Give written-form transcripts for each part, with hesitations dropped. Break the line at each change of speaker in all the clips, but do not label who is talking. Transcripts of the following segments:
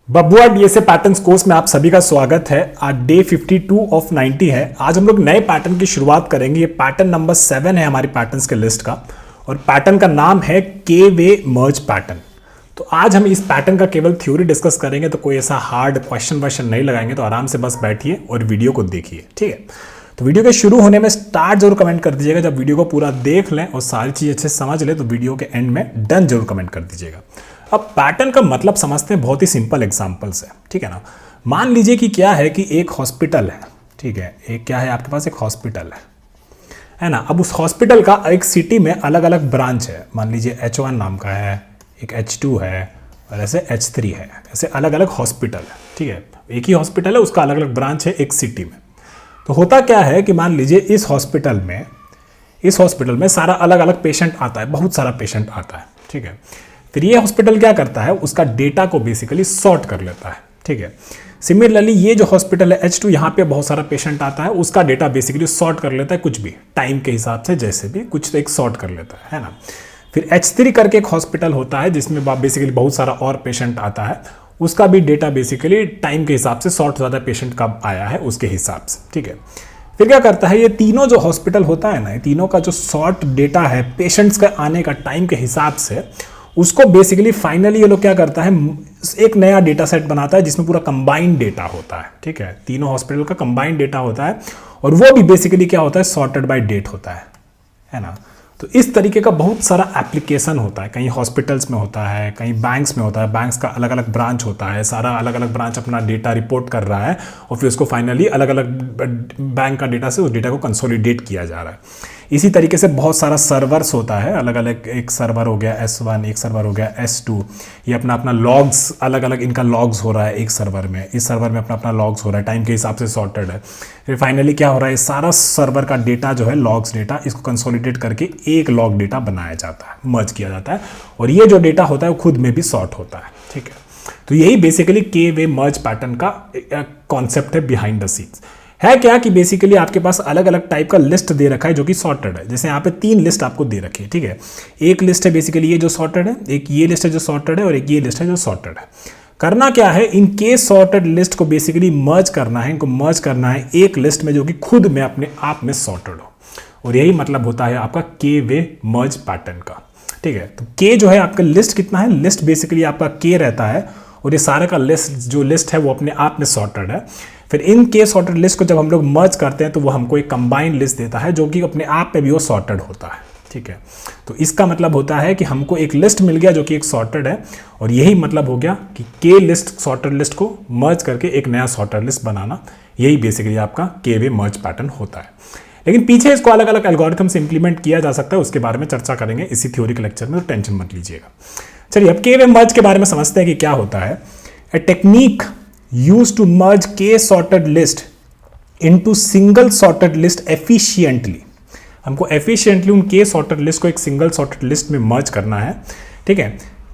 बबुआ DSA patterns course में आप सभी का स्वागत है। आज डे 52 ऑफ 90 है। आज हम लोग नए पैटर्न की शुरुआत करेंगे। ये पैटर्न नंबर 7 है हमारी पैटर्न्स के लिस्ट का और पैटर्न का नाम है के वे मर्ज पैटर्न। तो आज हम इस पैटर्न का केवल थ्योरी डिस्कस करेंगे, तो कोई ऐसा हार्ड क्वेश्चन नहीं लगाएंगे। तो आराम से बस बैठिए और वीडियो को देखिए, ठीक है। तो वीडियो के शुरू होने में स्टार्ट जरूर कमेंट कर दीजिएगा। जब वीडियो को पूरा देख लें और सारी चीज़ अच्छे से समझ लें तो वीडियो के एंड में डन जरूर कमेंट कर दीजिएगा। अब पैटर्न का मतलब समझते हैं, बहुत ही सिंपल एग्जांपल से, ठीक है ना। मान लीजिए कि क्या है कि एक हॉस्पिटल है, ठीक है। एक क्या है आपके पास, एक हॉस्पिटल है ना। अब उस हॉस्पिटल का एक सिटी में अलग अलग ब्रांच है। मान लीजिए H1 नाम का है, एक H2 है और ऐसे H3 है। ऐसे अलग अलग हॉस्पिटल है, ठीक है। एक ही हॉस्पिटल है, उसका अलग अलग ब्रांच है एक सिटी में। तो होता क्या है कि मान लीजिए इस हॉस्पिटल में सारा अलग अलग पेशेंट आता है, बहुत सारा पेशेंट आता है, ठीक है। फिर ये हॉस्पिटल क्या करता है, उसका डेटा को बेसिकली सॉर्ट कर लेता है, ठीक है। सिमिलरली ये जो हॉस्पिटल है H2, यहाँ पे बहुत सारा पेशेंट आता है, उसका डेटा बेसिकली सॉर्ट कर लेता है, कुछ भी टाइम के हिसाब से जैसे भी कुछ एक सॉर्ट कर लेता है ना। फिर H3 करके एक हॉस्पिटल होता है जिसमें बेसिकली बहुत सारा और पेशेंट आता है, उसका भी डेटा बेसिकली टाइम के हिसाब से सॉर्ट ज़्यादा पेशेंट कब आया है उसके हिसाब से, ठीक है। फिर क्या करता है, ये तीनों जो हॉस्पिटल होता है ना, ये तीनों का जो सॉर्ट डेटा है पेशेंट्स का आने का टाइम के हिसाब से, उसको बेसिकली फाइनली ये लोग क्या करता है, एक नया डेटा सेट बनाता है जिसमें पूरा कंबाइंड डेटा होता है, ठीक है। तीनों हॉस्पिटल का कंबाइंड डेटा होता है और वो भी बेसिकली क्या होता है, सॉर्टेड बाय डेट होता है ना। तो इस तरीके का बहुत सारा एप्लीकेशन होता है, कहीं हॉस्पिटल्स में होता है, कहीं बैंक्स में होता है। बैंक्स का अलग अलग ब्रांच होता है, सारा अलग अलग ब्रांच अपना डेटा रिपोर्ट कर रहा है और फिर उसको फाइनली अलग अलग बैंक का डेटा से उस डेटा को कंसोलिडेट किया जा रहा है। इसी तरीके से बहुत सारा सर्वर्स होता है, अलग अलग, एक सर्वर हो गया S1, एक सर्वर हो गया S2। ये अपना अपना लॉग्स, अलग अलग इनका लॉग्स हो रहा है एक सर्वर में, इस सर्वर में अपना अपना लॉग्स हो रहा है, टाइम के हिसाब से सॉर्टेड है। फिर फाइनली क्या हो रहा है, सारा सर्वर का डेटा जो है, लॉग्स डेटा, इसको कंसोलिडेट करके एक लॉग डेटा बनाया जाता है, मर्ज किया जाता है और ये जो डेटा होता है वो खुद में भी सॉर्ट होता है, ठीक है। तो यही बेसिकली के वे मर्ज पैटर्न का कॉन्सेप्ट है बिहाइंड द सीन्स। है क्या कि बेसिकली आपके पास अलग अलग टाइप का लिस्ट दे रखा है जो कि सॉर्टेड है। जैसे यहाँ पे 3 लिस्ट आपको दे रखी है, ठीक है। एक लिस्ट है बेसिकली ये जो सॉर्टेड है, एक ये लिस्ट है जो सॉर्टेड है और एक ये लिस्ट है जो सॉर्टेड है। करना क्या है, इन के सॉर्टेड लिस्ट को बेसिकली मर्ज करना है, इनको मर्ज करना है एक लिस्ट में जो कि खुद में अपने आप में सॉर्टेड हो। और यही मतलब होता है आपका के वे मर्ज पैटर्न का, ठीक है। तो के जो है आपका लिस्ट कितना है, लिस्ट बेसिकली आपका के रहता है और ये सारे का लिस्ट है वो अपने आप में सॉर्टेड है। फिर इन के सॉर्टेड लिस्ट को जब हम लोग मर्ज करते हैं तो वो हमको एक कंबाइंड लिस्ट देता है जो कि अपने आप में भी वो सॉर्टेड होता है, ठीक है। तो इसका मतलब होता है कि हमको एक लिस्ट मिल गया जो कि एक सॉर्टेड है और यही मतलब हो गया कि के लिस्ट सॉर्टेड लिस्ट को मर्ज करके एक नया सॉर्टेड लिस्ट बनाना। यही बेसिकली आपका के वे मर्ज पैटर्न होता है। लेकिन पीछे इसको अलग अलग एल्गोरिथम से इंप्लीमेंट किया जा सकता है, उसके बारे में चर्चा करेंगे इसी थ्योरी के लेक्चर में, तो टेंशन मत लीजिएगा। चलिए अब के वे मर्ज के बारे में समझते हैं कि क्या होता है। A technique used to merge के sorted list into single sorted list efficiently. हमको एफिशिएंटली उन के सॉर्टेड लिस्ट को एक सिंगल सॉर्टेड लिस्ट में मर्ज करना है, ठीक है।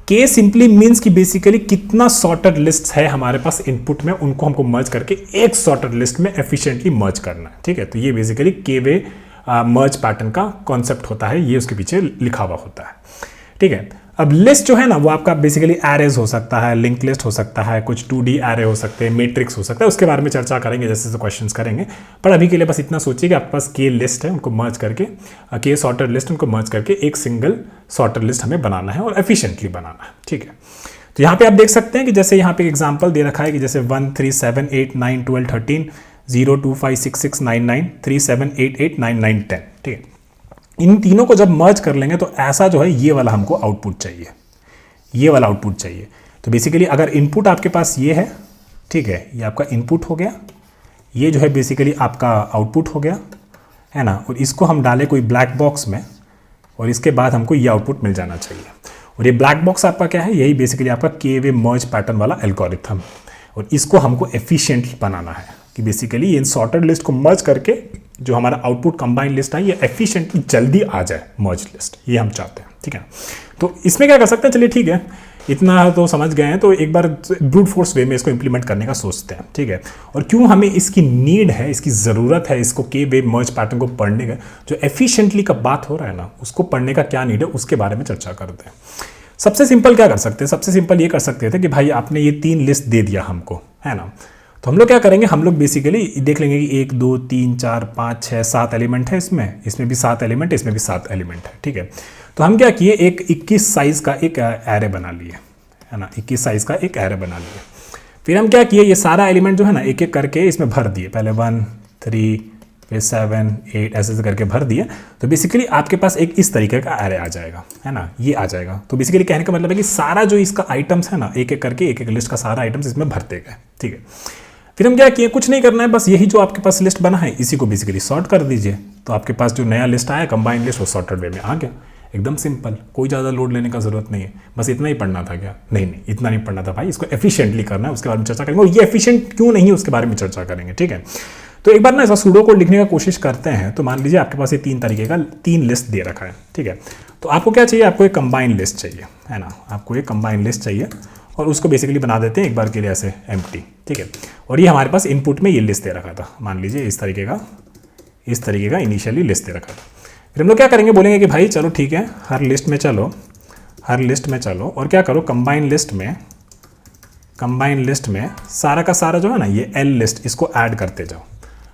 के सिंपली मीन्स कि बेसिकली कितना सॉर्टेड लिस्ट है हमारे पास इनपुट में, उनको हमको मर्ज करके एक सॉर्टेड लिस्ट में एफिशिएंटली मर्ज करना है, ठीक है। तो ये बेसिकली के वे मर्ज पैटर्न का कॉन्सेप्ट होता है, ये उसके पीछे लिखा हुआ होता है, ठीक है। अब लिस्ट जो है ना वो आपका बेसिकली एरेज हो सकता है, लिंक लिस्ट हो सकता है, कुछ 2D एरे हो सकते हैं, मैट्रिक्स हो सकता है, उसके बारे में चर्चा करेंगे जैसे जैसे क्वेश्चंस करेंगे। पर अभी के लिए बस इतना सोचिए कि आपके पास के लिस्ट है, उनको मर्ज करके, के सॉर्टेड लिस्ट उनको मर्ज करके एक सिंगल सॉर्टेड लिस्ट हमें बनाना है और एफिशिएंटली बनाना है, ठीक है। तो यहाँ पे आप देख सकते हैं कि जैसे यहाँ पे एग्जाम्पल दे रखा है कि जैसे 1 3 7 8 9 12 13 0 2 5 6 6 9 9 3 7 8 8 9 9 10, ठीक है। इन तीनों को जब मर्ज कर लेंगे तो ऐसा जो है ये वाला हमको आउटपुट चाहिए, ये वाला आउटपुट चाहिए। तो बेसिकली अगर इनपुट आपके पास ये है, ठीक है, ये आपका इनपुट हो गया, ये जो है बेसिकली आपका आउटपुट हो गया, है ना। और इसको हम डालें कोई ब्लैक बॉक्स में और इसके बाद हमको ये आउटपुट मिल जाना चाहिए। और ये ब्लैक बॉक्स आपका क्या है, यही बेसिकली आपका के वे मर्ज पैटर्न वाला एल्गोरिथम। और इसको हमको एफिशिएंटली बनाना है कि बेसिकली इन सॉर्टेड लिस्ट को मर्ज करके जो हमारा आउटपुट कंबाइंड लिस्ट है ये एफिशिएंटली जल्दी आ जाए मर्ज लिस्ट, ये हम चाहते हैं, ठीक है। तो इसमें क्या कर सकते हैं, चलिए ठीक है, इतना तो समझ गए हैं, तो एक बार ब्रूट फोर्स वे में इसको इंप्लीमेंट करने का सोचते हैं, ठीक है। और क्यों हमें इसकी नीड है, इसकी ज़रूरत है, इसको के वे मर्ज पैटर्न को पढ़ने का, जो एफिशिएंटली का बात हो रहा है ना, उसको पढ़ने का क्या नीड है उसके बारे में चर्चा करते हैं। सबसे सिंपल क्या कर सकते हैं, सबसे सिंपल ये कर सकते थे कि भाई आपने ये 3 लिस्ट दे दिया हमको, है ना, तो हम लोग क्या करेंगे, हम लोग बेसिकली देख लेंगे कि 1 2 3 4 5 6 7 एलिमेंट है, इसमें भी 7 एलिमेंट, इसमें भी 7 एलिमेंट है, ठीक है। तो हम क्या किए, एक 21 साइज का एक एरे बना लिए, है ना, 21 साइज का एक एरे बना लिए। फिर हम क्या किए, ये सारा एलिमेंट जो है ना एक एक करके इसमें भर दिए, पहले 1 3 फिर 7 8 ऐसे करके भर दिए। तो बेसिकली आपके पास एक इस तरीके का एरे आ जाएगा, है ना, ये आ जाएगा। तो बेसिकली कहने का मतलब है कि सारा जो इसका आइटम्स है ना, एक एक करके एक एक लिस्ट का सारा आइटम्स इसमें भरते गए, ठीक है। फिर हम क्या किए, कुछ नहीं करना है, बस यही जो आपके पास लिस्ट बना है इसी को बेसिकली सॉर्ट कर दीजिए। तो आपके पास जो नया लिस्ट आया कंबाइंड लिस्ट वो सॉर्टेड वे में आ गया, एकदम सिंपल, कोई ज़्यादा लोड लेने का जरूरत नहीं है। बस इतना ही पढ़ना था क्या? नहीं, इतना नहीं पढ़ना था भाई, इसको एफिशिएंटली करना है, उसके बारे में चर्चा करेंगे, और ये एफिशिएंट क्यों नहीं है उसके बारे में चर्चा करेंगे, ठीक है। तो एक बार ना ऐसा सूडो कोड लिखने का कोशिश करते हैं। तो मान लीजिए आपके पास ये 3 तरीके का 3 लिस्ट दे रखा है, ठीक है। तो आपको क्या चाहिए, आपको एक कंबाइंड लिस्ट चाहिए, है ना, आपको एक कंबाइंड लिस्ट चाहिए, और उसको बेसिकली बना देते हैं एक बार के लिए ऐसे एम्प्टी, ठीक है। और ये हमारे पास इनपुट में ये लिस्ट दे रखा था, मान लीजिए इस तरीके का इनिशियली लिस्ट दे रखा था। फिर हम लोग क्या करेंगे, बोलेंगे कि भाई चलो ठीक है, हर लिस्ट में चलो और क्या करो, कंबाइंड लिस्ट में सारा का सारा जो है ना ये एल लिस्ट इसको ऐड करते जाओ,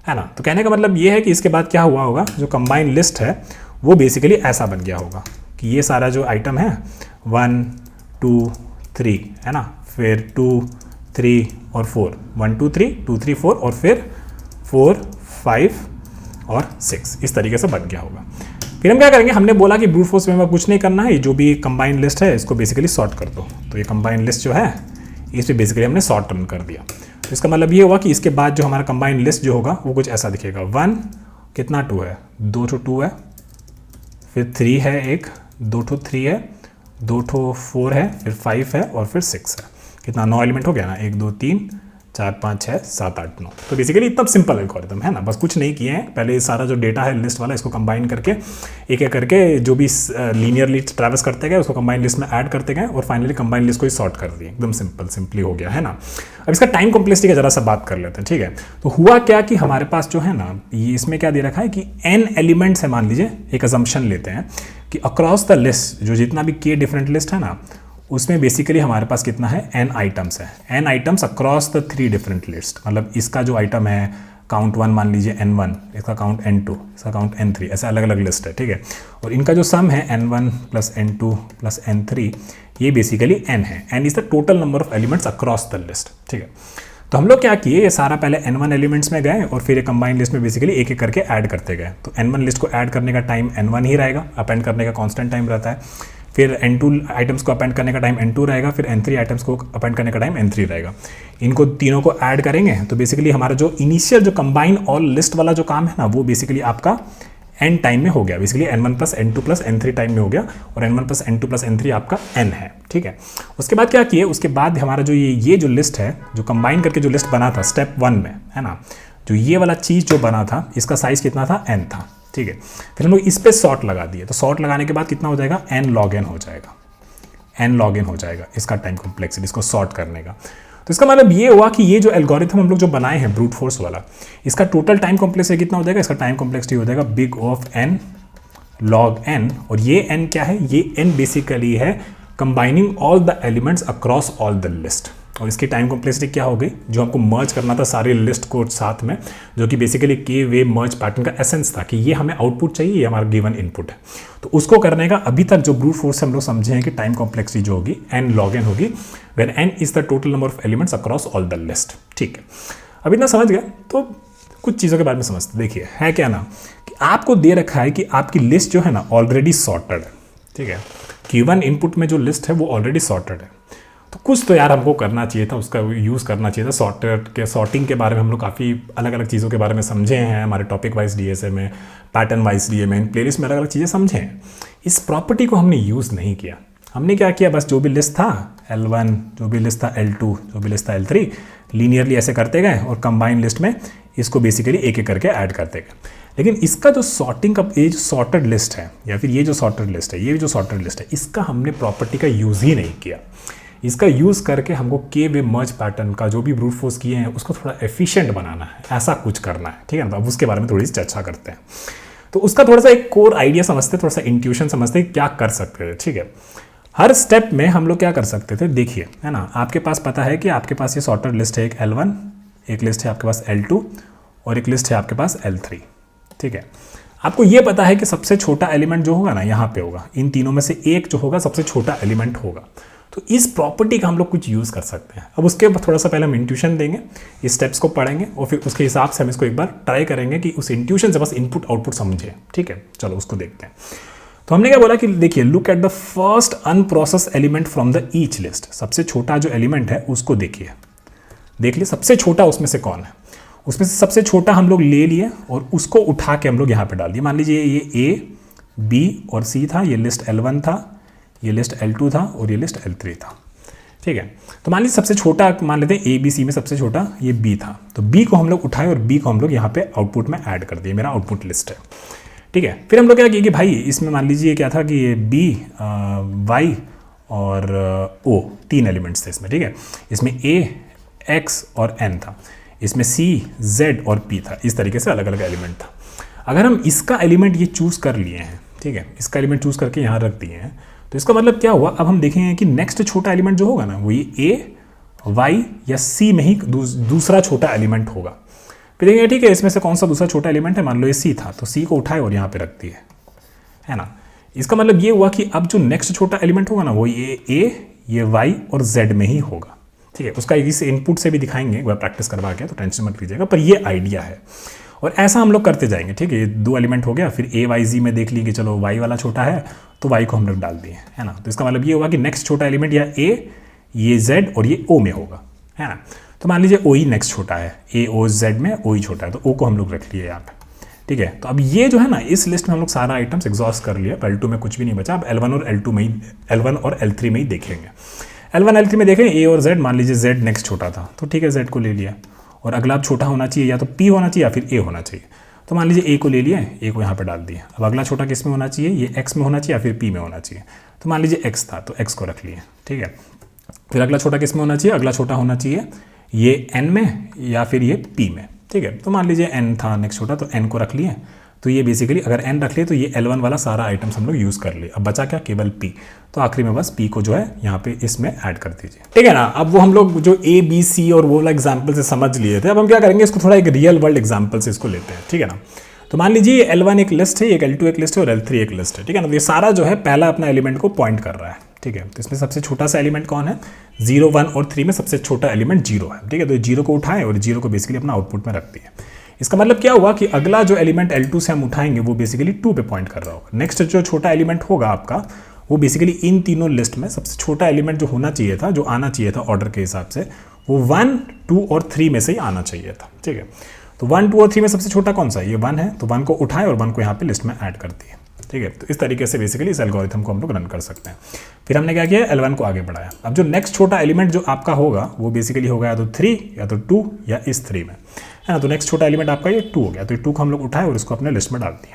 है ना। तो कहने का मतलब ये है कि इसके बाद क्या हुआ होगा, जो कंबाइंड लिस्ट है वो बेसिकली ऐसा बन गया होगा कि ये सारा जो आइटम है 1 2 3, है ना, फिर 2 3 और 4, 1 2 3 2 3 4 और फिर 4 5 और 6, इस तरीके से बन गया होगा। फिर हम क्या करेंगे, हमने बोला कि ब्रूट फोर्स में कुछ नहीं करना है, जो भी कंबाइंड लिस्ट है इसको बेसिकली सॉर्ट कर दो। तो ये कंबाइंड लिस्ट जो है इस पर बेसिकली हमने सॉर्ट रन कर दिया। तो इसका मतलब ये हुआ कि इसके बाद जो हमारा कंबाइंड लिस्ट जो होगा वो कुछ ऐसा दिखेगा, 1 कितना 2 है, 2 ठो 2 है, फिर 3 है, एक 2 ठो 3 है, 2 ठो 4 है, फिर 5 है और फिर 6 है। कितना 9 एलिमेंट हो गया ना, 1 2 3 4 5 6 7 8 9। तो बेसिकली इतना सिंपल एल्गोरिथम है ना, बस कुछ नहीं किए हैं। पहले सारा जो डेटा है लिस्ट वाला इसको कंबाइन करके एक एक करके जो भी लीनियरली ट्रैवर्स करते गए उसको कंबाइन लिस्ट में ऐड करते गए और फाइनली कंबाइन लिस्ट को ही सॉर्ट कर दिए। एकदम सिंपली हो गया, है ना। अब इसका टाइम कॉम्प्लेक्सिटी का जरा सा बात कर लेते हैं, ठीक है। तो हुआ क्या कि हमारे पास जो है ना ये इसमें क्या दे रखा है कि n एलिमेंट्स है, मान लीजिए एक अजम्पशन लेते हैं कि अक्रॉस द लिस्ट जो जितना भी k डिफरेंट लिस्ट है ना उसमें बेसिकली हमारे पास कितना है, n आइटम्स है, n items across the 3 different list. मतलब इसका जो आइटम है काउंट 1 मान लीजिए n1, इसका काउंट n2, इसका काउंट n3, ऐसे अलग अलग लिस्ट है, ठीक है। और इनका जो सम है n1 plus n2 plus n3, ये बेसिकली n है। n is the total number of elements across the list, ठीक है। तो हम लोग क्या किए, ये सारा पहले n1 एलिमेंट्स में गए और फिर एक कंबाइंड लिस्ट में बेसिकली एक एक करके ऐड करते गए। तो n1 लिस्ट को ऐड करने का टाइम n1 ही रहेगा, अपेंड करने का कांस्टेंट टाइम रहता है। फिर n2 आइटम्स को अपेंड करने का टाइम n2 रहेगा, फिर n3 आइटम्स को अपेंड करने का टाइम n3 रहेगा। इनको तीनों को ऐड करेंगे तो बेसिकली हमारा जो इनिशियल जो कंबाइन ऑल लिस्ट वाला जो काम है ना वो बेसिकली आपका n टाइम में हो गया, basically n1 plus n2 plus n3 time में हो गया, और n1 plus n2 plus n3 आपका n है, ठीक है। उसके बाद क्या किए, उसके बाद हमारा जो ये जो लिस्ट है जो कंबाइन करके जो लिस्ट बना था स्टेप 1 में, है ना, जो ये वाला चीज़ जो बना था इसका साइज कितना था, n था, ठीक है। फिर हम लोग इस पे सॉर्ट लगा दिए। तो सॉर्ट लगाने के बाद कितना हो जाएगा, n log n हो जाएगा, n log n हो जाएगा इसका टाइम कॉम्प्लेक्सिटी इसको सॉर्ट करने का। तो इसका मतलब ये हुआ कि ये जो एल्गोरिथम हम लोग जो बनाए हैं ब्रूट फोर्स वाला, इसका टोटल टाइम कॉम्प्लेक्सिटी कितना हो जाएगा, इसका टाइम कॉम्प्लेक्सिटी हो जाएगा big of n log n। और ये n क्या है, ये n बेसिकली है combining all the elements across all the list. और इसकी टाइम कॉम्प्लेक्सिटी क्या हो गई, जो हमको मर्ज करना था सारे लिस्ट को साथ में, जो कि बेसिकली के वे मर्ज पैटर्न का एसेंस था कि ये हमें आउटपुट चाहिए, ये हमारा गिवन इनपुट है। तो उसको करने का अभी तक जो ब्रूट फोर्स हम लोग समझे हैं कि टाइम कॉम्प्लेक्सिटी जो होगी n log n होगी, when n is the total number of elements across all the list, ठीक है। अब इतना समझ गए तो कुछ चीज़ों के बारे में समझते। देखिए है क्या ना कि आपको दे रखा है कि आपकी लिस्ट जो है ना ऑलरेडी सॉर्टेड है, ठीक है। गिवन इनपुट में जो लिस्ट है वो ऑलरेडी सॉर्टेड है। तो कुछ तो यार हमको करना चाहिए था, उसका यूज़ करना चाहिए था। सॉर्टिंग के बारे में हम लोग काफ़ी अलग अलग चीज़ों के बारे में समझे हैं, हमारे टॉपिक वाइज डीएसए में, पैटर्न वाइज डीए में, प्लेलिस्ट में अलग अलग चीज़ें समझे हैं। इस प्रॉपर्टी को हमने यूज़ नहीं किया। हमने क्या किया, बस जो भी लिस्ट था L1, जो भी लिस्ट था L2, जो भी लिस्ट था L3, लीनियरली ऐसे करते गए और कंबाइंड लिस्ट में इसको बेसिकली एक एक करके ऐड करते गए। लेकिन इसका जो सॉर्टिंग का ये जो सॉर्टेड लिस्ट है या फिर ये जो सॉर्टेड लिस्ट है, ये जो सॉर्टेड लिस्ट है, इसका हमने प्रॉपर्टी का यूज़ ही नहीं किया। इसका यूज़ करके हमको के वे मर्ज पैटर्न का जो भी ब्रूट फोर्स किए हैं उसको थोड़ा एफिशिएंट बनाना है, ऐसा कुछ करना है, ठीक है ना। अब उसके बारे में थोड़ी सी चर्चा करते हैं। तो उसका थोड़ा सा एक कोर आइडिया समझते हैं, थोड़ा सा इंट्यूशन समझते हैं क्या कर सकते हैं, ठीक है। हर स्टेप में हम लोग क्या कर सकते थे, देखिए है ना, आपके पास पता है कि आपके पास ये सॉर्टेड लिस्ट है, एक L1, एक लिस्ट है आपके पास L2 और एक लिस्ट है आपके पास L3। ठीक है, आपको ये पता है कि सबसे छोटा एलिमेंट जो होगा ना यहाँ पे होगा, इन तीनों में से एक जो होगा सबसे छोटा एलिमेंट होगा। तो इस प्रॉपर्टी का हम लोग कुछ यूज़ कर सकते हैं। अब उसके थोड़ा सा पहले हम इंट्यूशन देंगे, इस स्टेप्स को पढ़ेंगे और फिर उसके हिसाब से हम इसको एक बार ट्राई करेंगे कि उस इंट्यूशन से बस इनपुट आउटपुट समझे। ठीक है, चलो उसको देखते हैं। तो हमने क्या बोला कि देखिए, look at the first unprocessed element from the each list. सबसे छोटा जो एलिमेंट है उसको देखिए, देख लिए सबसे छोटा उसमें से कौन है। उसमें से सबसे छोटा हम लोग ले लिए और उसको उठा के हम लोग यहाँ पे डाल दिए। मान लीजिए ये A, B और C था, ये लिस्ट L1 था, ये लिस्ट L2 था और ये लिस्ट L3 था। ठीक है, तो मान लीजिए सबसे छोटा मान लेते हैं A, B, C में सबसे छोटा ये B था, तो B को हम लोग उठाए और B को हम लोग यहाँ पे आउटपुट में ऐड कर दिए, मेरा आउटपुट लिस्ट है। ठीक है, फिर हम लोग क्या किए कि भाई इसमें मान लीजिए क्या था कि ये B, Y और O तीन एलिमेंट्स थे इसमें। ठीक है, इसमें A, X और N था, इसमें C, Z और P था, इस तरीके से अलग अलग एलिमेंट था। अगर हम इसका एलिमेंट ये चूज़ कर लिए हैं, ठीक है, इसका एलिमेंट चूज़ करके यहाँ रख दिए हैं, तो इसका मतलब क्या हुआ, अब हम देखेंगे कि नेक्स्ट छोटा एलिमेंट जो होगा ना वो ये A, Y या C में ही दूसरा छोटा एलिमेंट होगा। फिर देखेंगे ठीक है, इसमें से कौन सा दूसरा छोटा एलिमेंट है, मान लो ये C था, तो C को उठाए और यहाँ पे रख दिए, है ना। इसका मतलब ये हुआ कि अब जो नेक्स्ट छोटा एलिमेंट होगा ना वो ये A, ये Y और Z में ही होगा। ठीक है, उसका इस इनपुट से भी दिखाएंगे, एक बार प्रैक्टिस करवा के, तो टेंशन मत लीजिएगा, पर ये आइडिया है और ऐसा हम लोग करते जाएंगे। ठीक है, ये दो एलिमेंट हो गया, फिर A, Y, Z में देख ली कि चलो Y वाला छोटा है तो Y को हम लोग डाल दिए, है ना। तो इसका मतलब ये होगा कि नेक्स्ट छोटा एलिमेंट या A, ये Z और ये O में होगा, है ना। तो मान लीजिए O ही नेक्स्ट छोटा है, A, O, Z में O ही छोटा है, तो O को हम लोग रख लिए यहाँ पे। ठीक है, तो अब ये जो है ना, इस लिस्ट में हम लोग सारा आइटम्स एग्जॉस्ट कर लिया, L2 में कुछ भी नहीं बचा। अब L1 और L2 में ही, L1 और L3 में ही देखेंगे। L1 L3 में देखें A और Z, मान लीजिए Z नेक्स्ट छोटा था, तो ठीक है Z को ले लिया, और अगला अब छोटा होना चाहिए, या तो P होना चाहिए या फिर A होना चाहिए, तो मान लीजिए A को ले लिया, A को यहाँ पे डाल दिया। अब अगला छोटा किस में होना चाहिए, ये X में होना चाहिए या फिर P में होना चाहिए, तो मान लीजिए X था तो X को रख लिए। ठीक है, फिर अगला छोटा किस में होना चाहिए, अगला छोटा होना चाहिए ये N में या फिर ये P में। ठीक है, तो मान लीजिए N था नेक्स्ट छोटा, तो N को रख लिए। तो ये बेसिकली अगर N रख लिए तो ये L1 वाला सारा आइटम्स हम लोग यूज़ कर लिए। अब बचा क्या, केवल P, तो आखिरी में बस P को जो है यहाँ पे इसमें ऐड कर दीजिए। ठीक है ना। अब वो हम लोग जो A, B, C और वो वाला एग्जाम्पल से समझ लिए थे, अब हम क्या करेंगे, इसको थोड़ा एक रियल वर्ल्ड एग्जाम्पल से इसको लेते हैं। ठीक है ना। तो मान लीजिए L1 एक लिस्ट है, एक L2 एक लिस्ट है और L3 एक लिस्ट है। ठीक है ना। तो ये सारा जो है पहला अपना एलिमेंट को पॉइंट कर रहा है। ठीक है, तो इसमें सबसे छोटा सा एलिमेंट कौन है, 0, 1 और 3 में सबसे छोटा एलिमेंट 0 है। ठीक है, तो 0 को उठाएं और 0 को बेसिकली अपना आउटपुट में रख दिए। इसका मतलब क्या हुआ कि अगला जो एलिमेंट L2 से हम उठाएंगे वो बेसिकली 2 पे पॉइंट कर रहा होगा। नेक्स्ट जो छोटा एलिमेंट होगा आपका वो बेसिकली इन तीनों लिस्ट में सबसे छोटा एलिमेंट जो होना चाहिए था, जो आना चाहिए था ऑर्डर के हिसाब से, वो 1, 2 और 3 में से ही आना चाहिए था। ठीक है, तो 1, 2 और 3 में सबसे छोटा कौन सा है, ये 1 है, तो 1 को उठाएं और 1 को यहाँ पे लिस्ट में ऐड कर दिए। ठीक है, तो इस तरीके से बेसिकली इस एल्गोरिथम को हम लोग रन कर सकते हैं। फिर हमने क्या किया, L1 को आगे बढ़ाया। अब जो नेक्स्ट छोटा एलिमेंट जो आपका होगा वो बेसिकली होगा या तो 3 या तो 2 या इस 3 में, है ना। तो नेक्स्ट छोटा एलिमेंट आपका ये 2 हो गया, तो ये 2 को हम लोग उठाए और इसको अपने लिस्ट में डाल दिए।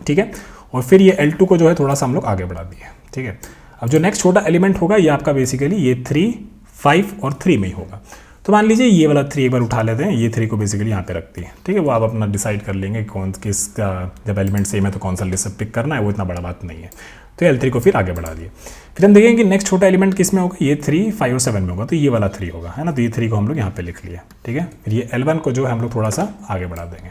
ठीक है, और फिर ये L2 को जो है थोड़ा सा हम लोग आगे बढ़ा दिए। ठीक है, अब जो नेक्स्ट छोटा एलिमेंट होगा ये आपका बेसिकली ये 3, 5 और 3 में ही होगा। तो मान लीजिए ये वाला 3 एक बार उठा लेते हैं, ये 3 को बेसिकली यहाँ पे रखती है। ठीक है, वो आप अपना डिसाइड कर लेंगे कौन किसका, जब एलिमेंट सेम है तो कौन सा लिस्ट पिक करना है, वो इतना बड़ा बात नहीं है। तो L3 को फिर आगे बढ़ा दिए। फिर हम देखेंगे कि नेक्स्ट छोटा एलिमेंट किस में होगा, ये 3, 5 और 7 में होगा, तो ये वाला 3 होगा, है ना। तो ये 3 को हम लोग यहाँ पे लिख लिया। ठीक है, फिर ये L1 को जो है हम लोग थोड़ा सा आगे बढ़ा देंगे।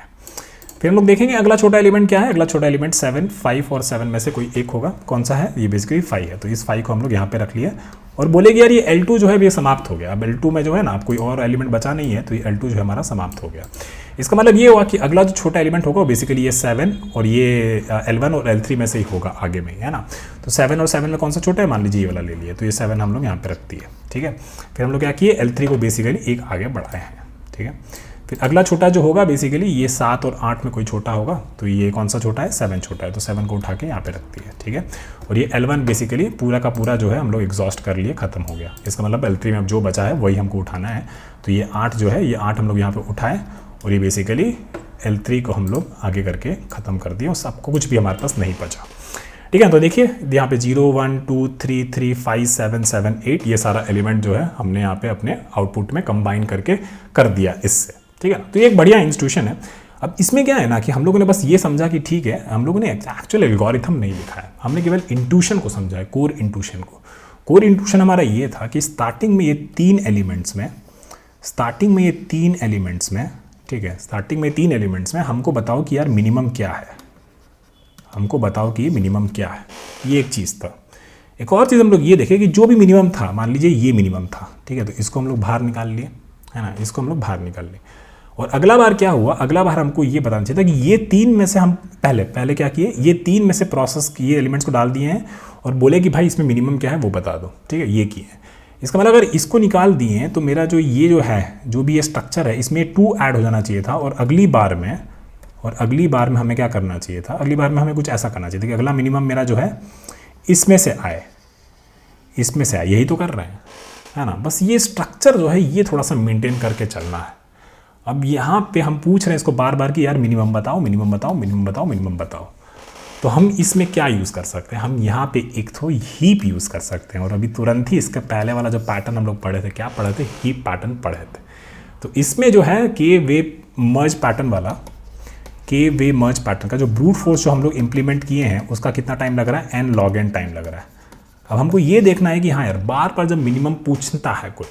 फिर हम लोग देखेंगे अगला छोटा एलिमेंट क्या है, अगला छोटा एलिमेंट 7, 5 और 7 में से कोई एक होगा। कौन सा है, ये बेसिकली 5 है, तो इस 5 को हम लोग यहाँ पे रख लिए और बोलेगी यार ये L2 जो है ये समाप्त हो गया। अब L2 में जो है ना आप कोई और एलिमेंट बचा नहीं है, तो ये L2 जो है हमारा समाप्त हो गया। इसका मतलब ये हुआ कि अगला जो छोटा एलिमेंट होगा वो बेसिकली ये 7 और ये L1 और L3 में से ही होगा आगे में, है ना। तो 7 और 7 में कौन सा छोटा है, मान लीजिए ये वाला ले लिए, तो ये 7 हम लोग यहाँ पे रख दिए। ठीक है, फिर हम लोग क्या किए, L3 को बेसिकली एक आगे बढ़ाए हैं। ठीक है, फिर अगला छोटा जो होगा बेसिकली ये 7 और 8 में कोई छोटा होगा, तो ये कौन सा छोटा है, 7 छोटा है, तो 7 को उठा के यहाँ पे रखती है। ठीक है, और ये L1 बेसिकली पूरा का पूरा जो है हम लोग एग्जॉस्ट कर लिए, खत्म हो गया। इसका मतलब L3 में अब जो बचा है वही हमको उठाना है। तो ये 8 जो है, ये 8 हम लोग यहाँ पे उठाए और ये बेसिकली L3 को हम लोग आगे करके ख़त्म कर दिए और सबको कुछ भी हमारे पास नहीं बचा। ठीक है, तो देखिए यहाँ पे 0, 1, 2, 3, 3, 5, 7, 7, 8 ये सारा एलिमेंट जो है हमने यहाँ पे अपने आउटपुट में कंबाइन करके कर दिया इससे। ठीक है ना, तो ये एक बढ़िया इंस्टीट्यूशन है। अब इसमें क्या है ना कि हम लोगों ने बस ये समझा कि ठीक है, हम लोगों ने एक्चुअल एल्गोरिथम नहीं लिखा है, हमने केवल इंट्यूशन को समझा है, कोर इंट्यूशन को। कोर इंट्यूशन हमारा ये था कि स्टार्टिंग में ये तीन एलिमेंट्स में, ठीक है, स्टार्टिंग में 3 एलिमेंट्स में हमको बताओ कि यार मिनिमम क्या है, हमको बताओ कि ये मिनिमम क्या है। ये एक चीज़ था। एक और चीज़ हम लोग ये देखें कि जो भी मिनिमम था, मान लीजिए ये मिनिमम था, ठीक है, तो इसको हम लोग बाहर निकाल लिए, है ना, इसको हम लोग बाहर निकाल लिए। और अगला बार क्या हुआ, अगला बार हमको ये बताना चाहिए था कि ये 3 में से हम पहले क्या किए, ये 3 में से प्रोसेस ये एलिमेंट्स को डाल दिए हैं और बोले कि भाई इसमें मिनिमम क्या है वो बता दो, ठीक है, ये किए। इसका मतलब अगर इसको निकाल दिए हैं तो मेरा जो ये जो है, जो भी ये स्ट्रक्चर है, इसमें 2 ऐड हो जाना चाहिए था। और अगली बार में हमें क्या करना चाहिए था, अगली बार में हमें कुछ ऐसा करना चाहिए था कि अगला मिनिमम मेरा जो है इसमें से आए, यही तो कर रहे हैं, है ना। बस ये स्ट्रक्चर जो है ये थोड़ा सा मेंटेन करके चलना है। अब यहाँ पे हम पूछ रहे हैं इसको बार बार कि यार मिनिमम बताओ। तो हम इसमें क्या यूज़ कर सकते हैं, हम यहाँ पे एक तो हीप यूज़ कर सकते हैं। और अभी तुरंत ही इसका पहले वाला जो पैटर्न हम लोग पढ़े थे, क्या पढ़े थे, हीप पैटर्न पढ़े थे। तो इसमें जो है के वे मर्ज पैटर्न का जो ब्रूट फोर्स जो हम लोग इंप्लीमेंट किए हैं उसका कितना टाइम लग रहा है, n log n टाइम लग रहा है। अब हमको ये देखना है कि हाँ यार बार बार जब मिनिमम पूछता है कोई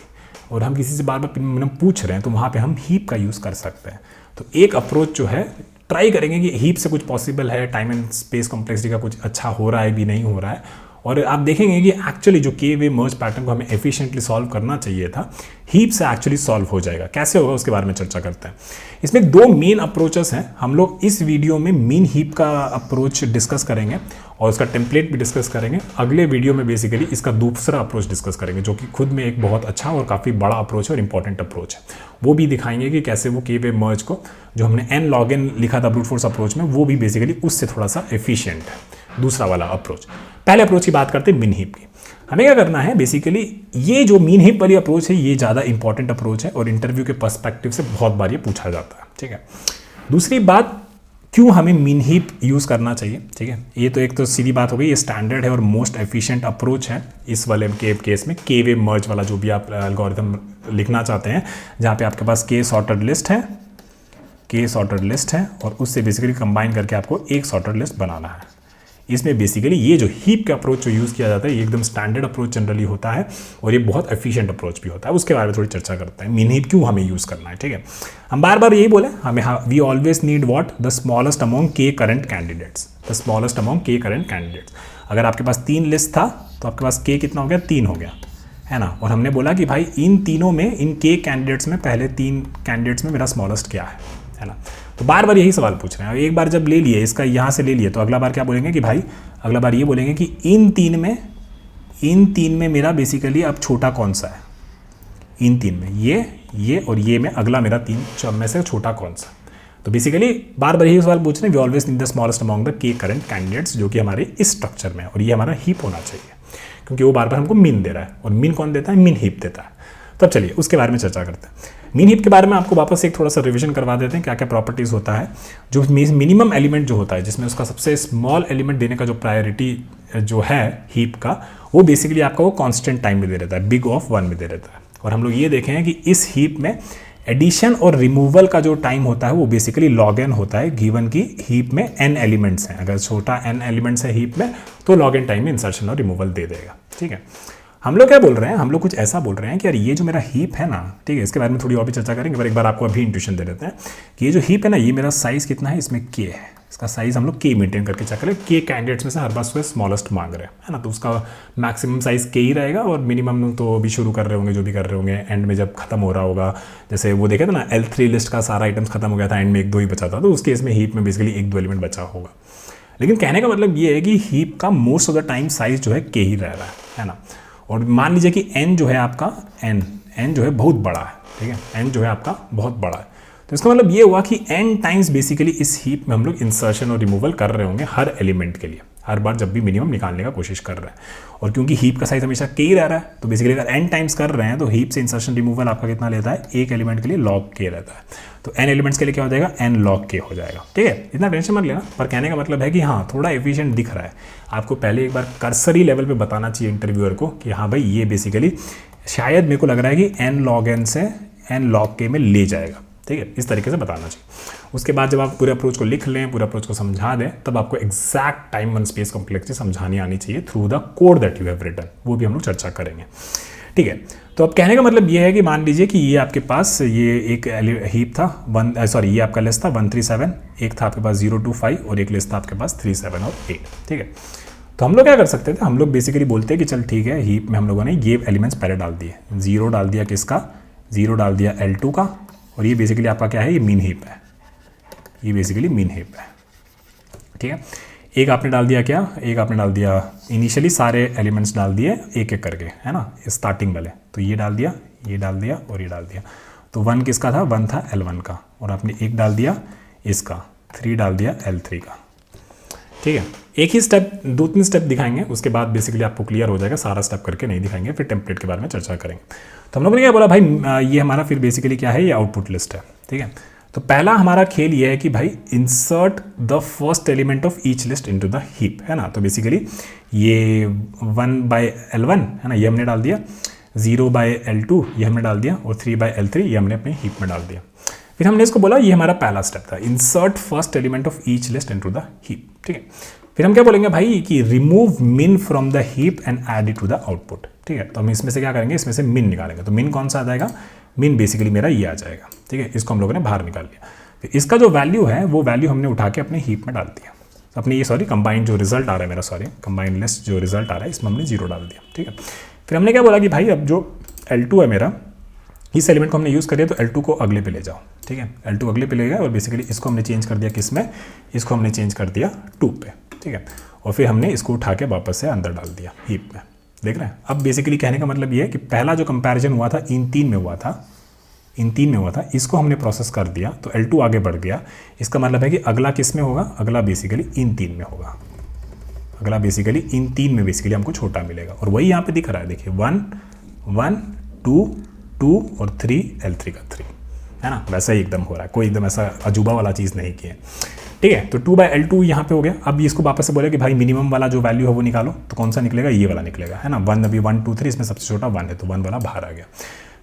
और हम किसी से बार बार मिनिमम पूछ रहे हैं तो वहाँ पे हम हीप का यूज़ कर सकते हैं। तो एक अप्रोच जो है ट्राई करेंगे कि हीप से कुछ पॉसिबल है, टाइम एंड स्पेस कॉम्प्लेक्सिटी का कुछ अच्छा हो रहा है भी नहीं हो रहा है। और आप देखेंगे कि एक्चुअली जो के वे मर्ज पैटर्न को हमें एफिशिएंटली सॉल्व करना चाहिए था, हीप से एक्चुअली सॉल्व हो जाएगा। कैसे होगा उसके बारे में चर्चा करते हैं। इसमें 2 मेन अप्रोचेस हैं। हम लोग इस वीडियो में मीन हीप का अप्रोच डिस्कस करेंगे और उसका टेम्पलेट भी डिस्कस करेंगे। अगले वीडियो में बेसिकली इसका दूसरा अप्रोच डिस्कस करेंगे जो कि खुद में एक बहुत अच्छा और काफ़ी बड़ा अप्रोच है और इंपॉर्टेंट अप्रोच है। वो भी दिखाएंगे कि कैसे वो के वे मर्ज को जो हमने n log n लिखा था ब्रूट फोर्स अप्रोच में, वो भी बेसिकली उससे थोड़ा सा एफिशिएंट है दूसरा वाला अप्रोच। पहले अप्रोच की बात करते हैं मीन हीप की। हमें क्या करना है, बेसिकली ये जो मीन हीप वाली अप्रोच है ये ज़्यादा इंपॉर्टेंट अप्रोच है और इंटरव्यू के पर्सपेक्टिव से बहुत बार ये पूछा जाता है, ठीक है। दूसरी बात, क्यों हमें मीन हीप यूज़ करना चाहिए, ठीक है। ये तो एक तो सीधी बात हो गई, ये स्टैंडर्ड है और मोस्ट एफिशिएंट अप्रोच है इस वाले केस में। के वे मर्ज वाला जो भी आप एल्गोरिथम लिखना चाहते हैं, जहाँ पे आपके पास के सॉर्टेड लिस्ट है और उससे बेसिकली कंबाइन करके आपको एक सॉर्टेड लिस्ट बनाना है। इसमें बेसिकली ये जो हीप का अप्रोच जो यूज़ किया जाता है ये एकदम स्टैंडर्ड अप्रोच जनरली होता है और ये बहुत एफिशिएंट अप्रोच भी होता है। उसके बारे में थोड़ी चर्चा करते हैं, मीन हीप क्यों हमें यूज़ करना है, ठीक है। हम बार बार यही बोले, हमें we always need what, the smallest among k current candidates. अगर आपके पास 3 लिस्ट था तो आपके पास के कितना हो गया, 3 हो गया, है ना। और हमने बोला कि भाई इन तीनों में, इन के कैंडिडेट्स में, पहले 3 कैंडिडेट्स में मेरा स्मॉलेस्ट क्या है ना। तो बार बार यही सवाल पूछ रहे हैं। एक बार जब ले लिए, इसका यहाँ से ले लिए, तो अगला बार क्या बोलेंगे कि भाई, अगला बार ये बोलेंगे कि इन तीन में मेरा बेसिकली अब छोटा कौन सा है, इन 3 में ये और ये में अगला मेरा 3 में से छोटा कौन सा। तो बेसिकली बार बार यही सवाल पूछ रहे हैं, we always need the smallest among the k current candidates, जो कि हमारे इस स्ट्रक्चर में है और ये हमारा हीप होना चाहिए क्योंकि वो बार बार हमको मीन दे रहा है और मीन कौन देता है, मीन हीप देता है। तब चलिए उसके बारे में चर्चा करते हैं। मीन हीप के बारे में आपको वापस एक थोड़ा सा रिवीजन करवा देते हैं, क्या क्या प्रॉपर्टीज़ होता है। जो मिनिमम एलिमेंट जो होता है, जिसमें उसका सबसे स्मॉल एलिमेंट देने का जो प्रायोरिटी जो है हीप का, वो बेसिकली आपका वो कांस्टेंट टाइम में दे देता है, बिग ऑफ 1 में दे देता है। और हम लोग ये देखे हैं कि इस हीप में एडिशन और रिमूवल का जो टाइम होता है वो बेसिकली log n होता है, गिवन की हीप में n एलिमेंट्स हैं। अगर छोटा n एलिमेंट्स है हीप में तो log n टाइम में इंसर्शन और रिमूवल दे देगा, ठीक है। हम लोग क्या बोल रहे हैं, हम लोग कुछ ऐसा बोल रहे हैं कि यार ये जो मेरा हीप है ना, ठीक है, इसके बारे में थोड़ी और भी चर्चा करेंगे, पर एक बार आपको अभी इंट्यूशन दे देते हैं कि ये जो हीप है ना, ये मेरा साइज़ कितना है, इसमें के है, इसका साइज़ हम लोग के मेंटेन करके चेक करें। के कैंडिडेट्स में से हर बार उसको स्मॉलेस्ट मांग रहे हैं, है ना, तो उसका मैक्सिमम साइज़ के ही रहेगा और मिनिमम तो अभी शुरू कर रहे होंगे, जो भी कर रहे होंगे, एंड में जब खत्म हो रहा होगा, जैसे वो देखे थे ना L3 लिस्ट का सारा आइटम्स खत्म हो गया था, एंड में 1-2 ही बचा था, तो उस केस में हीप में बेसिकली 1-2 एलिमेंट बचा होगा। लेकिन कहने का मतलब ये है कि हीप का most of the time size जो है के ही रह रहा है ना। और मान लीजिए कि n जो है आपका n जो है बहुत बड़ा है, ठीक है, n जो है आपका बहुत बड़ा है, तो इसका मतलब ये हुआ कि n टाइम्स बेसिकली इस हीप में हम लोग इंसर्शन और रिमूवल कर रहे होंगे हर एलिमेंट के लिए, हर बार जब भी मिनिमम निकालने का कोशिश कर रहे हैं। और क्योंकि हीप का साइज हमेशा के ही रह रहा है, तो बेसिकली अगर n टाइम्स कर रहे हैं तो हीप से इंसर्शन रिमूवल आपका कितना लेता है, एक एलिमेंट के लिए log k रहता है, तो n एलिमेंट्स के लिए क्या हो जाएगा, n log k हो जाएगा, ठीक है। इतना टेंशन मत लेना, पर कहने का मतलब है कि हाँ थोड़ा एफिशिएंट दिख रहा है आपको। पहले एक बार कर्सरी लेवल पे बताना चाहिए इंटरव्यूअर को कि हाँ भाई ये बेसिकली शायद मेरे को लग रहा है कि n log n से n log k में ले जाएगा, ठीक है, इस तरीके से बताना चाहिए। उसके बाद जब आप पूरे अप्रोच को लिख लें, पूरे अप्रोच को समझा दें, तब आपको exact time one space complexity समझानी आनी चाहिए through the code that you have written, वो भी हम लोग चर्चा करेंगे। ठीक है, तो अब कहने का मतलब ये है कि मान लीजिए कि ये आपके पास ये एक हीप था ये आपका लिस्ट था 137, एक था आपके पास 0 to 5 और एक लिस्ट था आपके पास 3 7 और 8। ठीक है, तो हम लोग क्या कर सकते थे, हम लोग बेसिकली बोलते हैं कि चल ठीक है, हीप में हम लोगों ने ये एलिमेंट्स पहले डाल दिए, 0 डाल दिया किसका, 0 डाल दिया L2 का, और ये बेसिकली आपका क्या है, ये मीन हीप है, ये बेसिकली मीन हीप है। ठीक है, एक आपने डाल दिया क्या, एक आपने डाल दिया इनिशियली सारे एलिमेंट्स डाल दिए एक एक करके, है ना, स्टार्टिंग वाले, तो ये डाल दिया, ये डाल दिया और ये डाल दिया। तो 1 किसका था, 1 था L1 का, और आपने एक डाल दिया इसका, 3 डाल दिया L3 का। ठीक है, एक ही स्टेप, 2-3 स्टेप दिखाएंगे, उसके बाद बेसिकली आपको क्लियर हो जाएगा, सारा स्टेप करके नहीं दिखाएंगे, फिर टेम्पलेट के बारे में चर्चा करेंगे। तो हम लोगों ने क्या बोला भाई, ये हमारा फिर बेसिकली क्या है, ये आउटपुट लिस्ट है। ठीक है, तो पहला हमारा खेल ये है कि भाई insert the first element of each list into the heap, है ना। तो बेसिकली ये 1/L1 है ना, ये हमने डाल दिया, 0/L2 ये हमने डाल दिया, और 3/L3 ये हमने अपने हीप में डाल दिया। फिर हमने इसको बोला ये हमारा पहला स्टेप था, insert first element of each list into the heap. ठीक है, फिर हम क्या बोलेंगे भाई कि remove min from the heap and add it to the output. ठीक है, तो हम इसमें से क्या करेंगे, इसमें से मिन निकालेंगे। तो मिन कौन सा आ जाएगा, मिन बेसिकली मेरा ये आ जाएगा। ठीक है, इसको हम लोगों ने बाहर निकाल लिया। फिर इसका जो वैल्यू है वो वैल्यू हमने उठा के अपने हीप में डाल दिया, अपने ये कंबाइंड जो रिजल्ट आ रहा है मेरा, कंबाइंड लिस्ट जो रिजल्ट आ रहा है इसमें हमने 0 डाल दिया। ठीक है, फिर हमने क्या बोला कि भाई अब जो L2 है मेरा, इस एलिमेंट को हमने यूज़ करिए, तो L2 को अगले पे ले जाओ। ठीक है, L2 अगले पे ले गया, और बेसिकली इसको हमने चेंज कर दिया किस में, इसको हमने चेंज कर दिया 2 पे। ठीक है, और फिर हमने इसको उठा के वापस से अंदर डाल दिया हीप में। देख रहे हैं, अब बेसिकली कहने का मतलब ये है कि पहला जो कंपैरिजन हुआ था इन 3 में हुआ था, इसको हमने प्रोसेस कर दिया, तो L2 आगे बढ़ गया। इसका मतलब है कि अगला किस में होगा, अगला बेसिकली इन 3 में होगा, अगला बेसिकली इन 3 में बेसिकली हमको छोटा मिलेगा, और वही यहाँ पे दिख रहा है, देखिए 1 1 2 2 और 3 L3 का 3, है ना, वैसा ही एकदम हो रहा है, कोई एकदम ऐसा अजूबा वाला चीज़ नहीं की है। ठीक है, तो 2/L2 यहाँ पे हो गया। अब इसको वापस से बोले कि भाई मिनिमम वाला जो वैल्यू है वो निकालो, तो कौन सा निकलेगा, ये वाला निकलेगा, है ना। 1 अभी 1 2 3 इसमें सबसे छोटा 1 है, तो 1 वाला बाहर आ गया।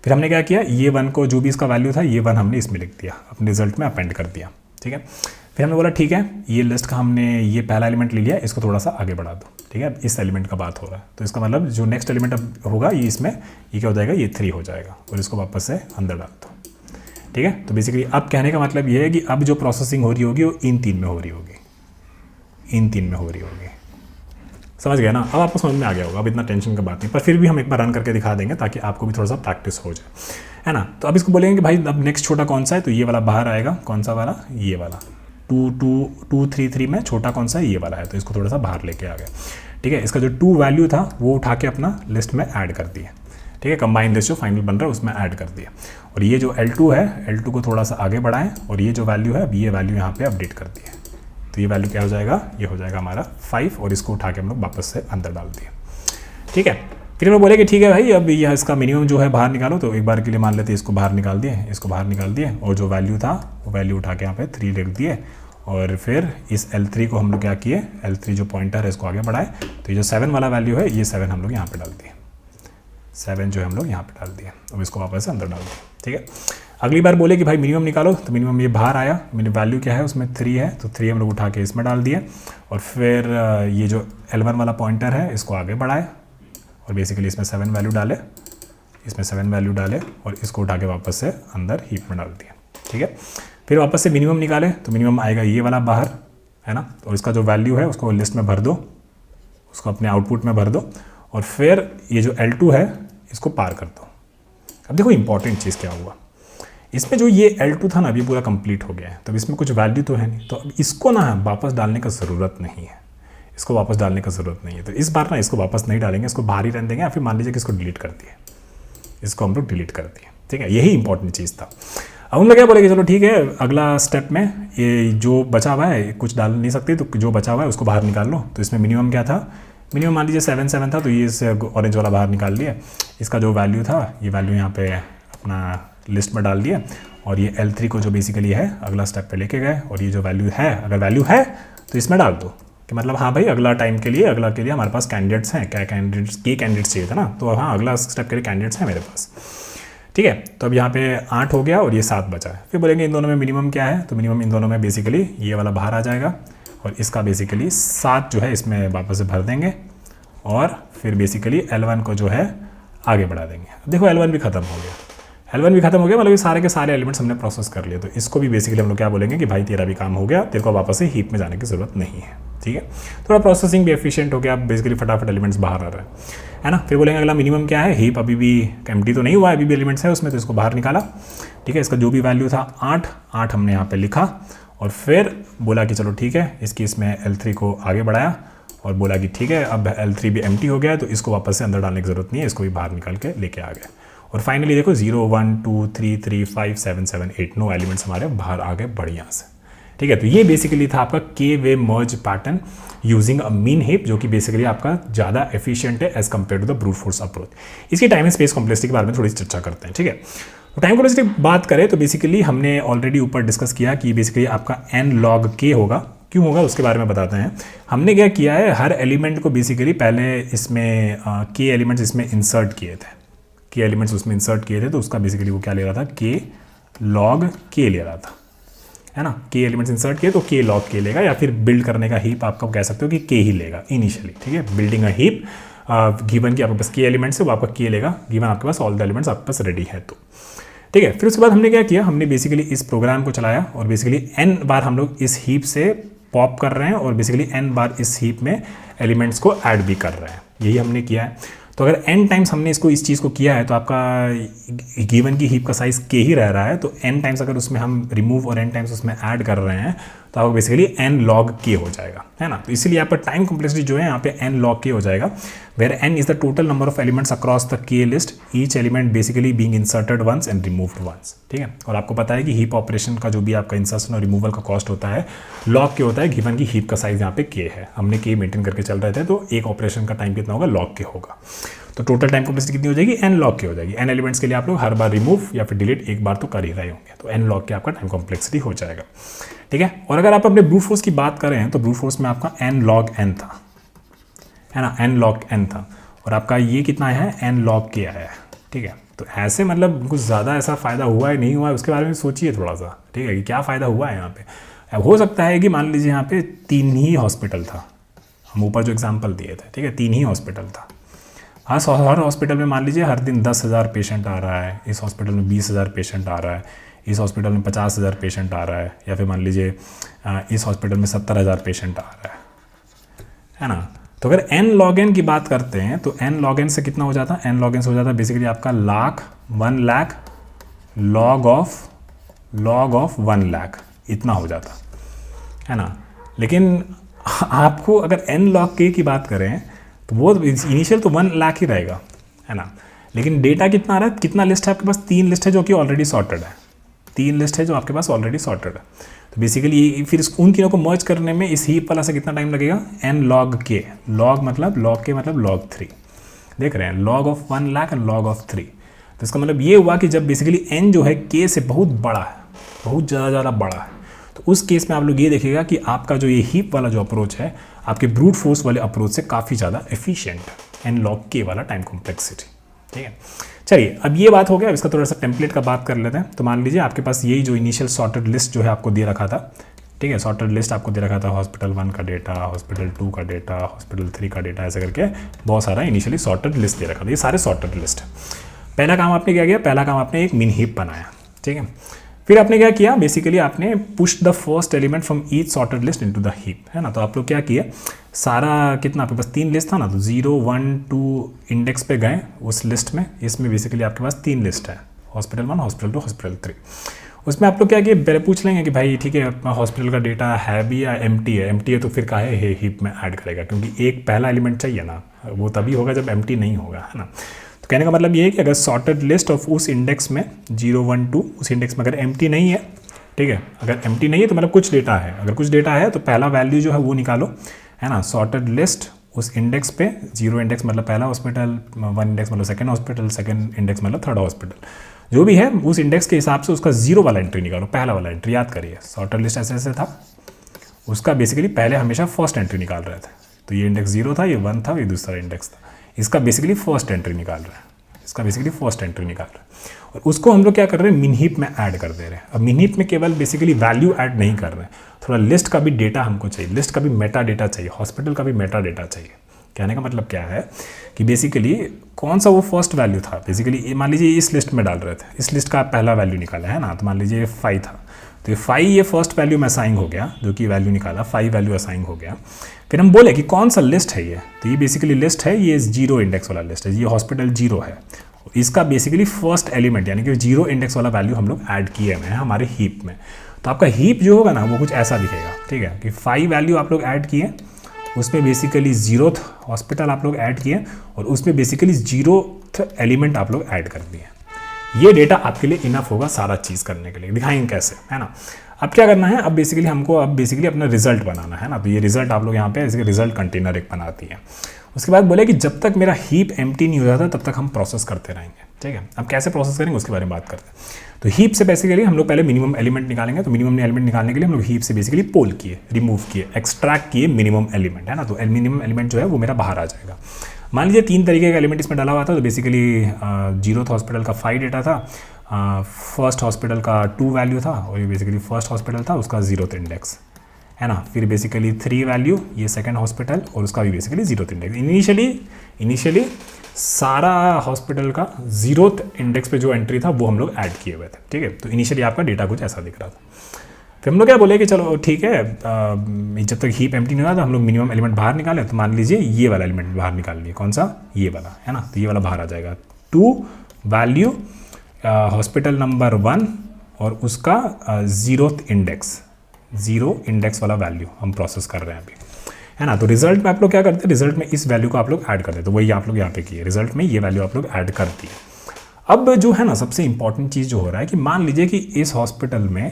फिर हमने क्या किया, ये 1 को जो भी इसका वैल्यू था, ये 1 हमने इसमें लिख दिया, अपने रिजल्ट में अपेंड कर दिया। ठीक है, फिर हमने बोला ठीक है, ये लिस्ट का हमने ये पहला एलिमेंट ले लिया, इसको थोड़ा सा आगे बढ़ा दो। ठीक है, इस एलिमेंट का बात हो रहा है, तो इसका मतलब जो नेक्स्ट एलिमेंट अब होगा ये इसमें, ये क्या हो जाएगा, ये 3 हो जाएगा, और इसको वापस से अंदर डाल दो। ठीक है, तो बेसिकली अब कहने का मतलब ये है कि अब जो प्रोसेसिंग हो रही होगी वो इन 3 में हो रही होगी, इन 3 में हो रही होगी। समझ गया ना, अब आपको समझ में आ गया होगा, अब इतना टेंशन का बात नहीं, पर फिर भी हम एक बार रन करके दिखा देंगे ताकि आपको भी थोड़ा सा प्रैक्टिस हो जाए, है ना। तो अब इसको बोलेंगे कि भाई अब नेक्स्ट छोटा कौन सा है, तो ये वाला बाहर आएगा, कौन सा वाला, ये वाला 2 2 2 3 3 में छोटा कौन सा है, ये वाला है, तो इसको थोड़ा सा बाहर लेके आ गए। ठीक है, इसका जो 2 वैल्यू था वो उठा के अपना लिस्ट में ऐड कर दिया। ठीक है, कंबाइंड लिस्ट जो फाइनल बन रहा है उसमें ऐड कर दिया, और ये जो L2 है, L2 को थोड़ा सा आगे बढ़ाएं, और ये जो वैल्यू है, अब ये वैल्यू यहाँ पे अपडेट कर दी है, तो ये वैल्यू क्या हो जाएगा, ये हो जाएगा हमारा 5, और इसको उठा के हम लोग वापस से अंदर डाल दिए। ठीक है, फिर हम बोले कि ठीक है भाई अब यह इसका मिनिमम जो है बाहर निकालो, तो एक बार के लिए मान लेते हैं इसको बाहर निकाल दिए, इसको बाहर निकाल दिए, और जो वैल्यू था वो वैल्यू उठा के यहाँ पे 3 लिख दिए, और फिर इस L3 को हम लोग क्या किए, L3 जो पॉइंटर है इसको आगे बढ़ाए, तो ये जो 7 वाला वैल्यू है, ये 7 हम लोग यहाँ पे डाल दिए, 7 जो है हम लोग यहाँ पे डाल दिए, अब इसको वापस से अंदर डाल दिए। ठीक है, अगली बार बोले कि भाई मिनिमम निकालो, तो मिनिमम ये बाहर आया, मिनिमम वैल्यू क्या है उसमें 3 है, तो 3 हम लोग उठा के इसमें डाल दिए, और फिर ये जो L1 वाला पॉइंटर है इसको आगे बढ़ाए, और बेसिकली इसमें 7 वैल्यू डाले, इसमें 7 वैल्यू डाले, और इसको उठा के वापस से अंदर हीप में डाल दिया। ठीक है, फिर वापस से मिनिमम निकाले, तो मिनिमम आएगा ये वाला बाहर, है ना, और इसका जो वैल्यू है उसको लिस्ट में भर दो, उसको अपने आउटपुट में भर दो, और फिर ये जो L2 है इसको पार कर दो। अब देखो इंपॉर्टेंट चीज़ क्या हुआ, इसमें जो ये L2 था ना, अभी पूरा कंप्लीट हो गया है, तो इसमें कुछ वैल्यू तो है नहीं, तो अब इसको ना वापस डालने का ज़रूरत नहीं है, इसको वापस डालने का ज़रूरत नहीं है, तो इस बार ना इसको वापस नहीं डालेंगे, इसको बाहर ही रहने देंगे, या फिर मान लीजिए कि इसको डिलीट कर दिए, इसको हम लोग डिलीट कर दिए। ठीक है, यही इंपॉर्टेंट चीज़ था। अब हम लोग क्या बोलेंगे, चलो ठीक है, अगला स्टेप में ये जो बचा हुआ है कुछ डाल नहीं सकते, तो जो बचा हुआ है उसको बाहर निकाल लो। तो इसमें मिनिमम क्या था, मिनिमम मान लीजिए 7 7 था, तो ये इस ऑरेंज वाला बाहर निकाल लिया, इसका जो वैल्यू था ये वैल्यू यहाँ पे अपना लिस्ट में डाल दिया, और ये L3 को जो बेसिकली है अगला स्टेप पे लेके गए, और ये जो वैल्यू है, अगर वैल्यू है तो इसमें डाल दो, कि मतलब हाँ भाई अगला टाइम के लिए, अगला के लिए हमारे पास कैंडिडेट्स हैं, क्या कैंडिडेट्स चाहिए था ना, तो हाँ अगला स्टेप के लिए कैंडिडेट्स हैं मेरे पास। ठीक है। तो अब यहाँ पे 8 हो गया और ये 7 बचा है। फिर बोलेंगे इन दोनों में मिनिमम क्या है, तो मिनिमम इन दोनों में बेसिकली ये वाला बाहर आ जाएगा और इसका बेसिकली 7 जो है इसमें वापस से भर देंगे और फिर बेसिकली L1 को जो है आगे बढ़ा देंगे। देखो L1 भी खत्म हो गया, L1 भी खत्म हो गया, मतलब ये सारे के सारे एलिमेंट्स हमने प्रोसेस कर लिए। तो इसको भी बेसिकली हम लोग क्या बोलेंगे कि भाई तेरा भी काम हो गया, तेरे को वापस से हीप में जाने की जरूरत नहीं है। ठीक है, थोड़ा प्रोसेसिंग भी एफिशिएंट हो गया, बेसिकली फटाफट एलिमेंट्स बाहर आ रहे हैं, है ना। फिर बोलेंगे अगला मिनिमम क्या है, हीप अभी भी एम्प्टी तो नहीं हुआ, अभी भी एलिमेंट्स है उसमें, तो इसको बाहर निकाला। ठीक है, इसका जो भी वैल्यू था 8 हमने यहाँ पे लिखा और फिर बोला कि चलो ठीक है, इसकी इसमें L3 को आगे बढ़ाया और बोला कि ठीक है अब L3 भी एम्प्टी हो गया है, तो इसको वापस से अंदर डालने की जरूरत नहीं है, इसको भी बाहर निकाल के लेके आ गए। और फाइनली देखो 0 1 2 3 3 5 7 7 8 9 एलिमेंट्स हमारे बाहर आ गए बढ़िया से। ठीक है, तो ये बेसिकली था आपका K way merge pattern using a min heap, जो कि बेसिकली आपका ज़्यादा एफिशिएंट है as compare to the brute force approach. इसकी टाइम एंड स्पेस कॉम्प्लेक्सिटी के बारे में थोड़ी सी चर्चा करते हैं। ठीक है, तो टाइम कॉम्प्लेक्सिटी की बात करें तो बेसिकली हमने ऑलरेडी ऊपर डिस्कस किया कि बेसिकली आपका n log k होगा। क्यों होगा उसके बारे में बताते हैं। हमने क्या किया है, हर एलिमेंट को बेसिकली पहले इसमें k एलिमेंट्स इसमें इंसर्ट किए थे, k एलिमेंट्स उसमें इंसर्ट किए थे, तो उसका बेसिकली वो क्या ले रहा था, k log k ले रहा था, है ना। k एलिमेंट्स इंसर्ट किए तो k log k लेगा, या फिर बिल्ड करने का हीप आपका कह सकते हो कि k ही लेगा इनिशियली। ठीक है, बिल्डिंग अ हीप गिवन कि आपके पास k एलिमेंट्स है, वो आपका k लेगा गिवन आपके पास ऑल द एलिमेंट्स आपके पास रेडी है। तो ठीक है, फिर उसके बाद हमने क्या किया, हमने बेसिकली इस प्रोग्राम को चलाया और बेसिकली n बार हम लोग इस हीप से पॉप कर रहे हैं और बेसिकली n बार इस हीप में एलिमेंट्स को ऐड भी कर रहे हैं, यही हमने किया है। तो अगर n टाइम्स हमने इसको इस चीज़ को किया है तो आपका गिवन की हीप का साइज k ही रह रहा है, तो n टाइम्स अगर उसमें हम रिमूव और n टाइम्स उसमें ऐड कर रहे हैं तो आपको बेसिकली n log k हो जाएगा, है ना। तो इसीलिए यहाँ पर टाइम कॉम्प्लेक्सिटी जो है यहाँ पे n log k हो जाएगा, where n is the total number of elements across the k list, each element basically being inserted once and removed once. ठीक है, और आपको पता है कि हीप ऑपरेशन का जो भी आपका इंसर्शन और रिमूवल का कॉस्ट होता है log k होता है, गिवन की हीप का साइज यहाँ पे k है, हमने k मेंटेन करके चल रहे थे, तो एक ऑपरेशन का टाइम कितना होगा, log k होगा। तो टोटल टाइम कॉम्प्लेक्सिटी कितनी हो जाएगी, n log k हो जाएगी। n एलिमेंट्स के लिए आप लोग हर बार रिमूव या फिर डिलीट एक बार तो कर ही रहे होंगे, तो n log k आपका टाइम कॉम्प्लेक्सिटी हो जाएगा। ठीक है, और अगर आप अपने ब्रूट फोर्स की बात करें तो ब्रूट फोर्स में आपका n log n था, है ना, n log n था, और आपका ये कितना है, n log k आया है। ठीक है, तो ऐसे मतलब कुछ ज़्यादा ऐसा फ़ायदा हुआ है नहीं हुआ है उसके बारे में सोचिए थोड़ा सा। ठीक है, कि क्या फ़ायदा हुआ है यहाँ पे। अब हो सकता है कि मान लीजिए यहाँ पे 3 ही हॉस्पिटल था, हम ऊपर जो एग्जाम्पल दिए थे, ठीक है, 3 ही हॉस्पिटल था। हर हॉस्पिटल में मान लीजिए हर दिन 10,000 पेशेंट आ रहा है, इस हॉस्पिटल में 20,000 पेशेंट आ रहा है, इस हॉस्पिटल में 50,000 पेशेंट आ रहा है, या फिर मान लीजिए इस हॉस्पिटल में 70,000 पेशेंट आ रहा है ना। तो अगर n log n की बात करते हैं तो n log n से कितना हो जाता है, n log n से हो जाता है बेसिकली आपका 1 लाख log ऑफ 1 लाख, इतना हो जाता है ना। लेकिन आपको अगर n log k की बात करें तो वो इनिशियल तो 1 लाख ही रहेगा, है ना। लेकिन डेटा कितना आ रहा है, कितना लिस्ट है आपके पास, 3 लिस्ट है जो कि ऑलरेडी सॉर्टेड है, 3 लिस्ट है जो आपके पास ऑलरेडी सॉर्टेड है। तो बेसिकली फिर उन तीनों को मर्ज करने में इस हीप वाला से कितना टाइम लगेगा, n log k, log मतलब log k मतलब log 3, देख रहे हैं, log of 1 lakh and log of 3। तो इसका मतलब ये हुआ कि जब बेसिकली n जो है k से बहुत बड़ा है, बहुत ज़्यादा बड़ा है, तो उस केस में आप लोग ये देखिएगा कि आपका जो ये हीप वाला जो अप्रोच है आपके ब्रूट फोर्स वाले अप्रोच से काफ़ी ज़्यादा एफिशिएंट है, n log k वाला टाइम कॉम्प्लेक्सिटी। ठीक है, चलिए अब ये बात हो गया, अब इसका थोड़ा सा टेम्पलेट का बात कर लेते हैं। तो मान लीजिए आपके पास यही जो इनिशियल सॉर्टेड लिस्ट जो है आपको दे रखा था, ठीक है, सॉर्टेड लिस्ट आपको दे रखा था, हॉस्पिटल 1 का डेटा, हॉस्पिटल 2 का डेटा, हॉस्पिटल 3 का डेटा, ऐसे करके बहुत सारा इनिशियली सॉर्टेड लिस्ट दे रखा था, ये सारे सॉर्टेड लिस्ट है। पहला काम आपने क्या किया, पहला काम आपने एक मिन हीप बनाया। ठीक है, फिर आपने क्या किया, बेसिकली आपने push the first element from each sorted list into the heap, है ना। तो आप लोग क्या किए, सारा कितना आपके पास 3 लिस्ट था ना, तो 0 1 2 इंडेक्स पे गए उस लिस्ट में, इसमें बेसिकली आपके पास 3 लिस्ट है, हॉस्पिटल 1, हॉस्पिटल 2, हॉस्पिटल 3। उसमें आप लोग क्या किए, पहले पूछ लेंगे कि भाई ठीक है हॉस्पिटल का डेटा है भी या एम्प्टी है, एम्प्टी है तो फिर काहे हीप में ऐड करेगा, क्योंकि एक पहला एलिमेंट चाहिए ना, वो तभी होगा जब एम्प्टी नहीं होगा, है ना। तो कहने का मतलब ये है कि अगर सॉर्टेड लिस्ट ऑफ उस इंडेक्स में 0 1 2 उस इंडेक्स में अगर एम्प्टी नहीं है, ठीक है, अगर एम्प्टी नहीं है तो मतलब कुछ डेटा है, अगर कुछ डेटा है तो पहला वैल्यू जो है वो निकालो, है ना। सॉर्टेड लिस्ट उस इंडेक्स पे 0 इंडेक्स मतलब पहला हॉस्पिटल, 1 इंडेक्स मतलब सेकंड हॉस्पिटल, सेकंड इंडेक्स मतलब थर्ड हॉस्पिटल, जो भी है उस इंडेक्स के हिसाब से उसका 0 वाला एंट्री निकालो, पहला वाला एंट्री याद करिए। सॉर्टेड लिस्ट ऐसे ऐसे था, उसका बेसिकली पहले हमेशा फर्स्ट एंट्री निकाल रहे थे, तो ये इंडेक्स 0 था, ये 1 था, ये दूसरा इंडेक्स था, इसका बेसिकली फर्स्ट एंट्री निकाल रहा है, इसका बेसिकली फर्स्ट एंट्री निकाल रहे हैं और उसको हम लोग क्या कर रहे हैं, मिन हीप में ऐड कर दे रहे हैं। अब मिन हीप में केवल बेसिकली वैल्यू ऐड नहीं कर रहे हैं, थोड़ा लिस्ट का भी डेटा हमको चाहिए, लिस्ट का भी मेटा डेटा चाहिए, हॉस्पिटल का भी मेटा डेटा चाहिए। कहने का मतलब क्या है कि बेसिकली कौन सा वो फर्स्ट वैल्यू था, बेसिकली मान लीजिए इस लिस्ट में डाल रहे थे, इस लिस्ट का पहला वैल्यू निकाला है ना, तो मान लीजिए 5 था, तो ये 5 ये फर्स्ट वैल्यू में असाइन हो गया, जो कि वैल्यू निकाला 5 वैल्यू असाइन हो गया। फिर हम बोले कि कौन सा लिस्ट है ये, तो ये बेसिकली लिस्ट है, ये 0 इंडेक्स वाला लिस्ट है, ये हॉस्पिटल 0 है, इसका बेसिकली फर्स्ट एलिमेंट यानी कि 0 इंडेक्स वाला वैल्यू हम लोग ऐड किए हुए हैं हमारे हीप में। तो आपका हीप जो होगा ना वो कुछ ऐसा दिखेगा, ठीक है, कि 5 वैल्यू आप लोग ऐड किए, उसमें बेसिकली 0th हॉस्पिटल आप लोग ऐड किए और उसमें बेसिकली 0th एलिमेंट आप लोग ऐड कर दिए। ये डेटा आपके लिए इनफ होगा सारा चीज़ करने के लिए। दिखाएंगे कैसे, है ना। अब क्या करना है, अब बेसिकली हमको अपना रिजल्ट बनाना है ना, तो ये रिजल्ट आप लोग यहाँ पे इसके रिजल्ट कंटेनर एक बनाती है। उसके बाद बोले कि जब तक मेरा हीप एम्प्टी नहीं हो जाता तब तक हम प्रोसेस करते रहेंगे, ठीक है। अब कैसे प्रोसेस करेंगे उसके बारे में बात करते हैं। तो हीप से बेसिकली हम लोग पहले मिनिमम एलिमेंट निकालेंगे, तो मिनिमम एलिमेंट निकालने के लिए हम लोग हीप से बेसिकली पोल किए, रिमूव किए, एक्सट्रैक्ट किए मिनिमम एलिमेंट, है ना। तो मिनिमम एलिमेंट जो है वो मेरा बाहर आ जाएगा। मान लीजिए 3 तरीके का एलिमेंट इसमें डाला हुआ था, तो बेसिकली 0th हॉस्पिटल का 5 डेटा था, फर्स्ट हॉस्पिटल का 2 वैल्यू था और ये बेसिकली फर्स्ट हॉस्पिटल था उसका 0th इंडेक्स, है ना। फिर बेसिकली 3 वैल्यू ये सेकंड हॉस्पिटल और उसका भी बेसिकली 0th इंडेक्स। इनिशियली सारा हॉस्पिटल का 0th इंडेक्स पे जो एंट्री था वो हम लोग ऐड किए हुए थे, ठीक है। तो इनिशियली आपका डेटा कुछ ऐसा दिख रहा था। फिर हम लोग क्या बोले कि चलो ठीक है, जब तक हीप एम्प्टी नहीं हुआ तो हम लोग मिनिमम एलिमेंट बाहर निकाले। तो मान लीजिए ये वाला एलिमेंट बाहर निकाल लिए, कौन सा, ये वाला, है ना। तो ये वाला बाहर आ जाएगा, 2 वैल्यू हॉस्पिटल नंबर 1 और उसका 0th इंडेक्स, 0 इंडेक्स वाला वैल्यू हम प्रोसेस कर रहे हैं अभी, है ना। तो रिजल्ट में आप लोग क्या करते हैं, रिजल्ट में इस वैल्यू को आप लोग ऐड करते हैं, तो वही आप लोग यहाँ पे किए, रिजल्ट में ये वैल्यू आप लोग ऐड कर दिए। अब जो है ना सबसे इंपॉर्टेंट चीज़ जो हो रहा है कि मान लीजिए कि इस हॉस्पिटल में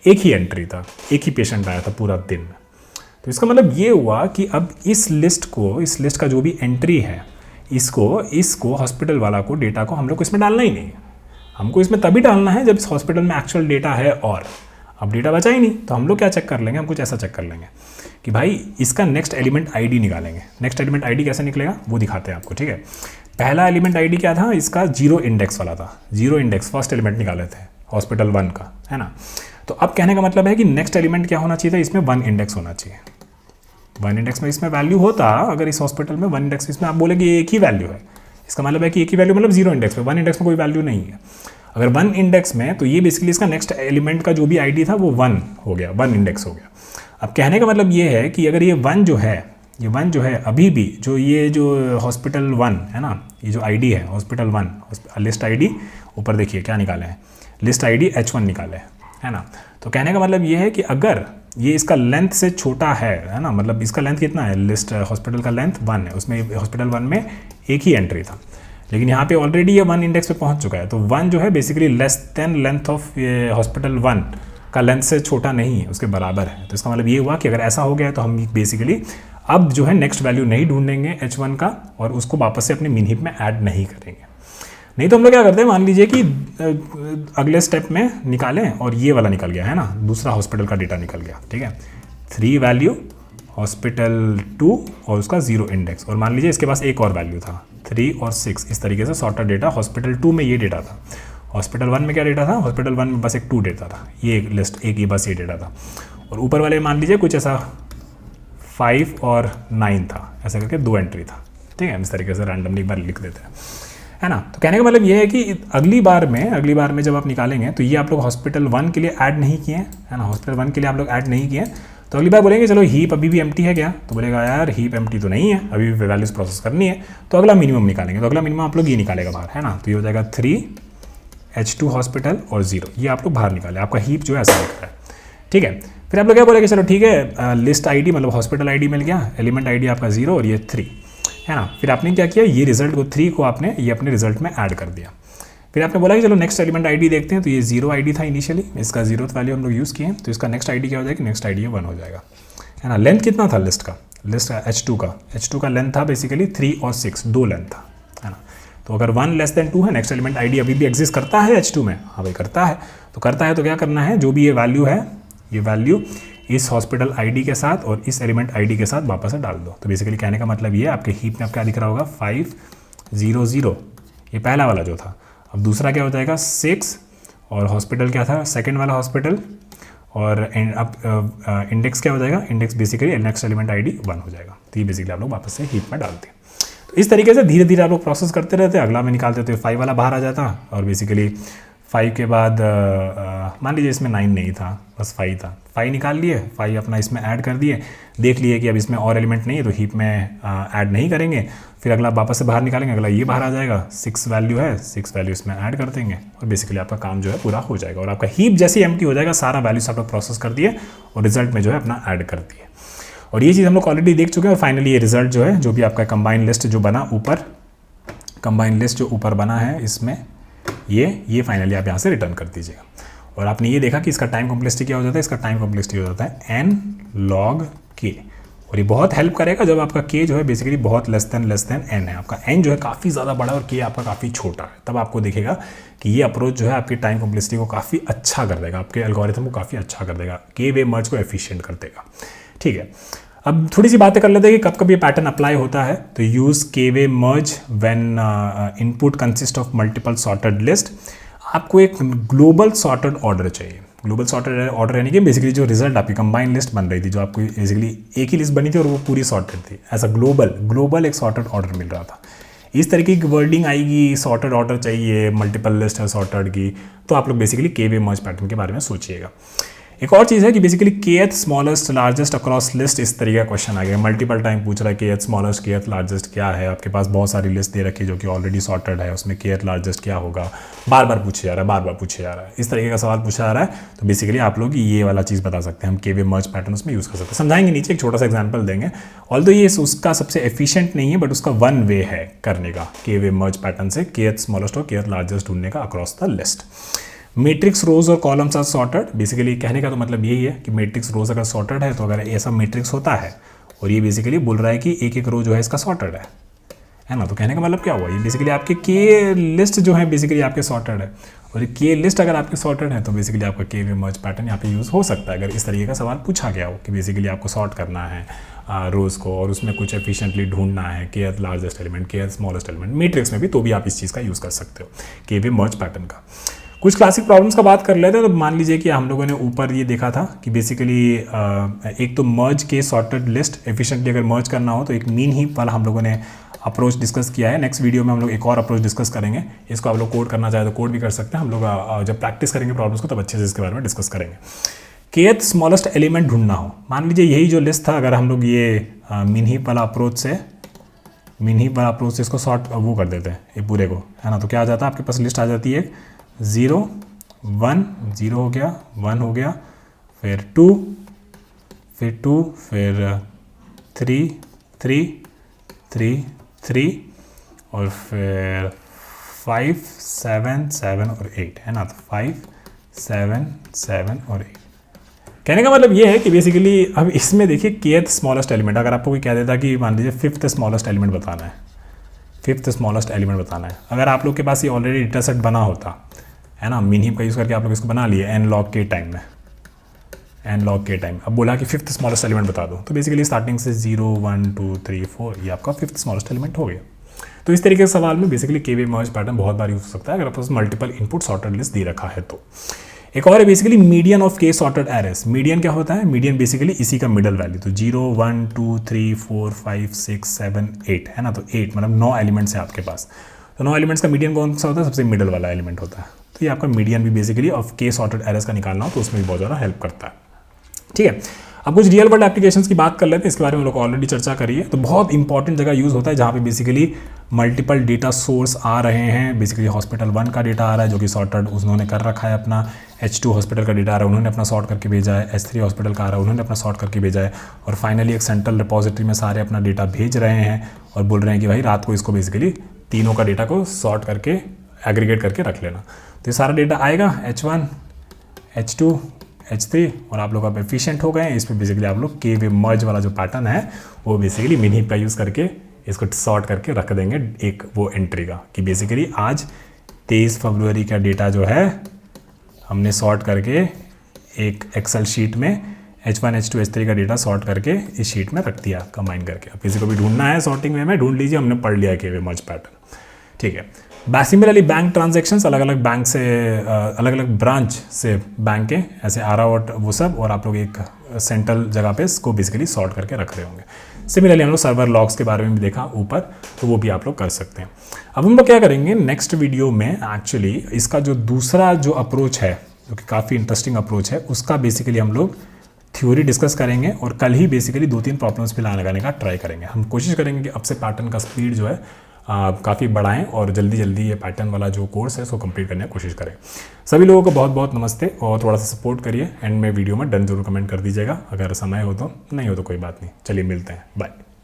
एक ही एंट्री था, एक ही पेशेंट आया था पूरा दिन में, तो इसका मतलब ये हुआ कि अब इस लिस्ट का जो भी एंट्री है इसको हॉस्पिटल वाला को डेटा को हम लोग को इसमें डालना ही नहीं है। हमको इसमें तभी डालना है जब इस हॉस्पिटल में एक्चुअल डेटा है, और अब डेटा बचा ही नहीं, तो हम लोग क्या चेक कर लेंगे, हम कुछ ऐसा चेक कर लेंगे कि भाई इसका नेक्स्ट एलिमेंट आईडी निकालेंगे। नेक्स्ट एलिमेंट आईडी कैसे निकलेगा वो दिखाते हैं आपको, ठीक है। पहला एलिमेंट आईडी क्या था, इसका 0 इंडेक्स वाला था, 0 इंडेक्स फर्स्ट एलिमेंट निकाले थे हॉस्पिटल 1 का, है ना। तो अब कहने का मतलब है कि नेक्स्ट एलिमेंट क्या होना चाहिए था, इसमें 1 इंडेक्स होना चाहिए। 1 इंडेक्स में इसमें वैल्यू होता, अगर इस हॉस्पिटल में 1 इंडेक्स इसमें आप बोले कि एक ही वैल्यू है, इसका मतलब है कि एक ही वैल्यू, मतलब 0 इंडेक्स में, 1 इंडेक्स में कोई वैल्यू नहीं है। अगर 1 इंडेक्स में, तो ये बेसिकली इसका नेक्स्ट एलिमेंट का जो भी आईडी था वो 1 हो गया, 1 इंडेक्स हो गया। अब कहने का मतलब ये है कि अगर ये 1 जो है अभी भी जो हॉस्पिटल 1 है ना, ये जो आईडी है हॉस्पिटल 1 लिस्ट आईडी, ऊपर देखिए क्या निकाले हैं, लिस्ट आईडी H1 निकाले है ना। तो कहने का मतलब ये है कि अगर ये इसका लेंथ से छोटा है ना, मतलब इसका लेंथ कितना है, लिस्ट हॉस्पिटल का लेंथ 1 है, उसमें हॉस्पिटल 1 में एक ही एंट्री था, लेकिन यहाँ पे ऑलरेडी ये 1 इंडेक्स पे पहुँच चुका है, तो 1 जो है basically less than length of hospital 1 का लेंथ से छोटा नहीं है, उसके बराबर है। तो इसका मतलब ये हुआ कि अगर ऐसा हो गया है तो हम बेसिकली अब जो है नेक्स्ट वैल्यू नहीं ढूंढेंगे H1 का और उसको वापस से अपने मिन हीप में ऐड नहीं करेंगे। नहीं तो हम लोग क्या करते हैं, मान लीजिए कि अगले स्टेप में निकालें और ये वाला निकल गया है ना, दूसरा हॉस्पिटल का डेटा निकल गया, ठीक है, 3 वैल्यू हॉस्पिटल 2 और उसका 0 इंडेक्स, और मान लीजिए इसके पास एक और वैल्यू था 3 और 6, इस तरीके से सॉर्टेड डेटा हॉस्पिटल 2 में ये डेटा था, हॉस्पिटल 1 में क्या डेटा था, हॉस्पिटल 1 में बस एक 2 डेटा था, ये एक लिस्ट एक ही बस ये डेटा था, और ऊपर वाले मान लीजिए कुछ ऐसा 5 और 9 था, ऐसा करके 2 एंट्री था, ठीक है। इस तरीके से रैंडमली एक बार लिख देते हैं, है ना। तो कहने का मतलब ये है कि अगली बार में जब आप निकालेंगे तो ये आप लोग हॉस्पिटल 1 के लिए ऐड नहीं किए, है ना, हॉस्पिटल 1 के लिए आप लोग ऐड नहीं किए, तो अगली बार बोलेंगे चलो हीप अभी भी एम्प्टी है क्या, तो बोलेगा यार हीप एम्प्टी तो नहीं है, अभी भी वैल्यूज प्रोसेस करनी है, तो अगला मिनिमम निकालेंगे, तो अगला मिनिमम आप लोग ये निकालेगा बाहर, है ना। तो ये हो जाएगा 3 H2 हॉस्पिटल और 0, ये आप लोग बाहर निकाले, आपका हीप जो है ऐसा दिख रहा है, ठीक है। फिर आप लोग क्या बोलेंगे, चलो ठीक है, लिस्ट आईडी मतलब हॉस्पिटल आईडी मिल गया, एलिमेंट आईडी आपका 0 और ये 3, है ना। फिर आपने क्या किया, ये रिजल्ट को 3 को आपने ये अपने रिजल्ट में ऐड कर दिया। फिर आपने बोला कि चलो नेक्स्ट एलिमेंट आईडी देखते हैं, तो ये 0 आईडी था इनिशियली, इसका 0th वैल्यू हम लोग यूज़ किए, तो इसका नेक्स्ट आईडी क्या हो जाएगा, नेक्स्ट आईडी 1 हो जाएगा, है ना। लेंथ कितना था लिस्ट का H2 का लेंथ था बेसिकली 3 और 6, 2 लेंथ था, है ना। तो अगर 1 लेस देन 2 है, नेक्स्ट एलिमेंट आईडी अभी भी एग्जिस्ट करता है H2 में, हाँ भाई करता है, तो क्या करना है, जो भी ये वैल्यू है, ये वैल्यू इस हॉस्पिटल आईडी के साथ और इस एलिमेंट आईडी के साथ वापस से डाल दो। तो बेसिकली कहने का मतलब ये आपके हीप में आप क्या दिख रहा होगा, 5 0 0, ये पहला वाला जो था। अब दूसरा क्या हो जाएगा 6 और हॉस्पिटल क्या था सेकंड वाला हॉस्पिटल, और अब इंडेक्स क्या हो जाएगा, index basically next element ID 1 हो जाएगा। तो ये बेसिकली आप लोग वापस से हीप में डालते हैं। तो इस तरीके से धीरे धीरे आप लोग प्रोसेस करते रहते हैं। अगला में निकालते थे 5 वाला बाहर आ जाता, और बेसिकली 5 के बाद मान लीजिए इसमें 9 नहीं था, बस 5 था, 5 निकाल लिए, 5 अपना इसमें ऐड कर दिए, देख लिए कि अब इसमें और एलिमेंट नहीं है तो हीप में ऐड नहीं करेंगे। फिर अगला वापस से बाहर निकालेंगे, अगला ये बाहर आ जाएगा, 6 वैल्यू है, 6 वैल्यू इसमें ऐड कर देंगे और बेसिकली आपका काम जो है पूरा हो जाएगा। और आपका हीप जैसे ही एम्प्टी हो जाएगा, सारा वैल्यूज आप लोग प्रोसेस कर दिए और रिजल्ट में जो है अपना ऐड कर दिए। और ये चीज़ हम लोग ऑलरेडी देख चुके हैं। और फाइनली ये रिजल्ट जो है, जो भी आपका कंबाइन लिस्ट जो बना ऊपर, कंबाइन लिस्ट जो ऊपर बना है इसमें, ये फाइनली आप यहाँ से रिटर्न कर दीजिएगा। और आपने ये देखा कि इसका टाइम कॉम्प्लेक्सिटी क्या हो जाता है, इसका टाइम कॉम्प्लेक्सिटी हो जाता है n log k। और ये बहुत हेल्प करेगा जब आपका k जो है बेसिकली बहुत लेस देन n है, आपका n जो है काफ़ी ज़्यादा बड़ा और k आपका काफ़ी छोटा है, तब आपको दिखेगा कि ये अप्रोच जो है आपकी टाइम कॉम्प्लेक्सिटी को काफ़ी अच्छा कर देगा, आपके एल्गोरिथम को काफ़ी अच्छा कर देगा, k वे मर्ज को एफिशिएंट कर देगा। ठीक है, अब थोड़ी सी बातें कर लेते हैं कि कब कब ये पैटर्न अप्लाई होता है। तो use k way merge when input consist of multiple sorted list. आपको एक ग्लोबल सॉर्टेड ऑर्डर चाहिए। ग्लोबल सॉर्टेड ऑर्डर यानी कि बेसिकली जो रिजल्ट आपकी कंबाइंड लिस्ट बन रही थी, जो आपको बेसिकली एक ही लिस्ट बनी थी और वो पूरी सॉर्टेड थी, ऐसा ग्लोबल एक सॉर्टेड ऑर्डर मिल रहा था। इस तरीके की वर्डिंग आएगी, सॉर्टेड ऑर्डर चाहिए, मल्टीपल लिस्ट है सॉर्टेड की, तो आप लोग बेसिकली के वे मर्ज पैटर्न के बारे में सोचिएगा। एक और चीज़ है कि basically kth smallest largest across list, इस तरीके का क्वेश्चन आ गया, मल्टीपल टाइम पूछ रहा है केथ स्मॉलेस्ट केथ लार्जेस्ट क्या है। आपके पास बहुत सारी लिस्ट दे रखी है जो कि ऑलरेडी सॉर्टेड है, उसमें केथ लार्जेस्ट क्या होगा, बार बार पूछे जा रहा है, इस तरीके का सवाल पूछा जा रहा है। तो बेसिकली आप लोग ये वाला चीज़ बता सकते हैं, हम के वे मर्ज पैटर्न उसमें यूज़ कर सकते हैं। समझाएंगे नीचे, एक छोटा सा एग्जाम्पल देंगे। ऑल्दो ये उसका सबसे एफिशिएंट नहीं है, बट उसका वन वे है करने का, के वे मर्ज पैटर्न से केथ स्मॉलेस्ट और केथ लार्जेस्ट ढूंढने का अक्रॉस द लिस्ट। मैट्रिक्स रोज और कॉलम्स आर सॉर्टेड। बेसिकली कहने का तो मतलब यही है कि मैट्रिक्स रोज अगर सॉर्टेड है, तो अगर ऐसा मैट्रिक्स होता है और ये बेसिकली बोल रहा है कि एक एक रो जो है इसका सॉर्टेड है ना, तो कहने का मतलब क्या हुआ, ये बेसिकली आपके के लिस्ट जो है बेसिकली आपके सॉर्टेड है, और के लिस्ट अगर आपके सॉर्टेड है तो बेसिकली आपका के वे मर्ज पैटर्न यहाँ पे यूज़ हो सकता है अगर इस तरीके का सवाल पूछा गया हो कि बेसिकली आपको सॉर्ट करना है रोज को और उसमें कुछ एफिशिएंटली ढूंढना है के लार्जेस्ट एलिमेंट, के स्मॉलेस्ट एलिमेंट, मैट्रिक्स में भी, तो भी आप इस चीज़ का यूज़ कर सकते हो के वे मर्ज पैटर्न का। कुछ क्लासिक प्रॉब्लम्स का बात कर लेते हैं। तो मान लीजिए कि हम लोगों ने ऊपर ये देखा था कि बेसिकली एक तो मर्ज के सॉर्टेड लिस्ट एफिशिएंटली अगर मर्ज करना हो तो एक मीन हीप वाला हम लोगों ने अप्रोच डिस्कस किया है। नेक्स्ट वीडियो में हम लोग एक और अप्रोच डिस्कस करेंगे, इसको आप लोग कोड करना चाहे तो कोड भी कर सकते हैं। हम लोग जब प्रैक्टिस करेंगे प्रॉब्लम्स को तब अच्छे से इसके बारे में डिस्कस करेंगे। केथ स्मॉलेस्ट एलिमेंट ढूंढना हो, मान लीजिए यही जो लिस्ट था, अगर हम लोग ये मीन हीप वाला अप्रोच से इसको सॉर्ट वो कर देते हैं ये पूरे को, है ना, तो क्या आ जाता है आपके पास लिस्ट आ जाती है 0 1 0 हो गया, 1 हो गया, फिर 2 फिर 3 3 3 3 और फिर 5 7 7 और 8, है ना, तो 5 7 7 और 8। कहने का मतलब ये है कि बेसिकली अब इसमें देखिए केथ स्मॉलेस्ट एलिमेंट, अगर आपको कोई कह देता कि मान लीजिए फिफ्थ स्मॉलेस्ट एलिमेंट बताना है, अगर आप लोग के पास ये ऑलरेडी डेटा सेट बना होता है ना, मीन हीप का यूज़ करके आप लोग इसको बना लिए n log k टाइम में, अब बोला कि फिफ्थ स्मॉलेस्ट एलिमेंट बता दो, तो बेसिकली स्टार्टिंग से 0 1 2 3 4 ये आपका फिफ्थ स्मॉलेस्ट एलिमेंट हो गया। तो इस तरीके के सवाल में बेसिकली के वे मर्ज पैटर्न बहुत बार यूज हो सकता है अगर आपके पास मल्टीपल इनपुट सॉर्टेड लिस्ट दे रखा है तो। एक और है बेसिकली मीडियन ऑफ के सॉर्टेड एरेस। मीडियन क्या होता है, मीडियन बेसिकली इसी का मिडल वैल्यू, तो 0 1 2 3 4 5 6 7 8, है ना, तो 8 मतलब 9 एलिमेंट्स है आपके पास, तो 9 एलिमेंट्स का मीडियन कौन सा होता है, सबसे मिडल वाला एलिमेंट होता है। तो ये आपका मीडियन भी बेसिकली ऑफ के सॉर्टेड एरेस का निकालना हो तो उसमें भी बहुत ज़्यादा हेल्प करता है। ठीक है, अब कुछ रियल वर्ल्ड एप्लीकेशंस की बात कर लेते हैं, इसके बारे में लोग ऑलरेडी चर्चा करी है। तो बहुत इंपॉर्टेंट जगह यूज़ होता है जहाँ पे बेसिकली मल्टीपल डेटा सोर्स आ रहे हैं। बेसिकली हॉस्पिटल 1 का डेटा आ रहा है जो कि सॉर्टेड उन्होंने कर रखा है अपना, H2 हॉस्पिटल का डेटा आ रहा है उन्होंने अपना सॉर्ट करके भेजा है, H3 हॉस्पिटल का आ रहा है उन्होंने अपना सॉर्ट करके भेजा है, और फाइनली एक सेंट्रल रिपोजिटरी में सारे अपना डेटा भेज रहे हैं और बोल रहे हैं कि भाई रात को इसको बेसिकली तीनों का डेटा को सॉर्ट करके एग्रीगेट करके रख लेना। तो ये सारा डेटा आएगा H1 H2 H3 और आप लोग अब एफिशिएंट हो गए हैं। इस पर बेसिकली आप लोग के वे मर्ज वाला जो पैटर्न है वो बेसिकली मीन हीप का यूज़ करके इसको सॉर्ट करके रख देंगे एक वो एंट्री का, कि बेसिकली आज 23 फरवरी का डेटा जो है हमने सॉर्ट करके एक एक्सेल शीट में H1 H2 H3 का डेटा सॉर्ट करके इस शीट में रख दिया कंबाइन करके। अब किसी को भी ढूंढना है सॉर्टिंग वे में ढूंढ लीजिए, हमने पढ़ लिया के वे मर्ज पैटर्न। ठीक है, सिमिलरली बैंक ट्रांजेक्शन्स अलग अलग बैंक से अलग अलग ब्रांच से बैंक के ऐसे आ रहा और वो सब, और आप लोग एक सेंट्रल जगह पे इसको बेसिकली सॉर्ट करके रख रहे होंगे। सिमिलरली हम लोग सर्वर लॉग्स के बारे में भी देखा ऊपर, तो वो भी आप लोग कर सकते हैं। अब हम लोग क्या करेंगे नेक्स्ट वीडियो में, एक्चुअली इसका जो दूसरा जो अप्रोच है जो कि काफ़ी इंटरेस्टिंग अप्रोच है, उसका बेसिकली हम लोग थ्योरी डिस्कस करेंगे और कल ही बेसिकली 2-3 प्रॉब्लम्स पे लगाने का ट्राई करेंगे। हम कोशिश करेंगे कि अब से पैटर्न का स्पीड जो है काफ़ी बढ़ाएं और जल्दी जल्दी ये पैटर्न वाला जो कोर्स है उसको कंप्लीट करने की कोशिश करें। सभी लोगों को बहुत बहुत नमस्ते और थोड़ा सा सपोर्ट करिए। एंड में वीडियो में डन जरूर कमेंट कर दीजिएगा, अगर समय हो तो, नहीं हो तो कोई बात नहीं। चलिए मिलते हैं, बाय।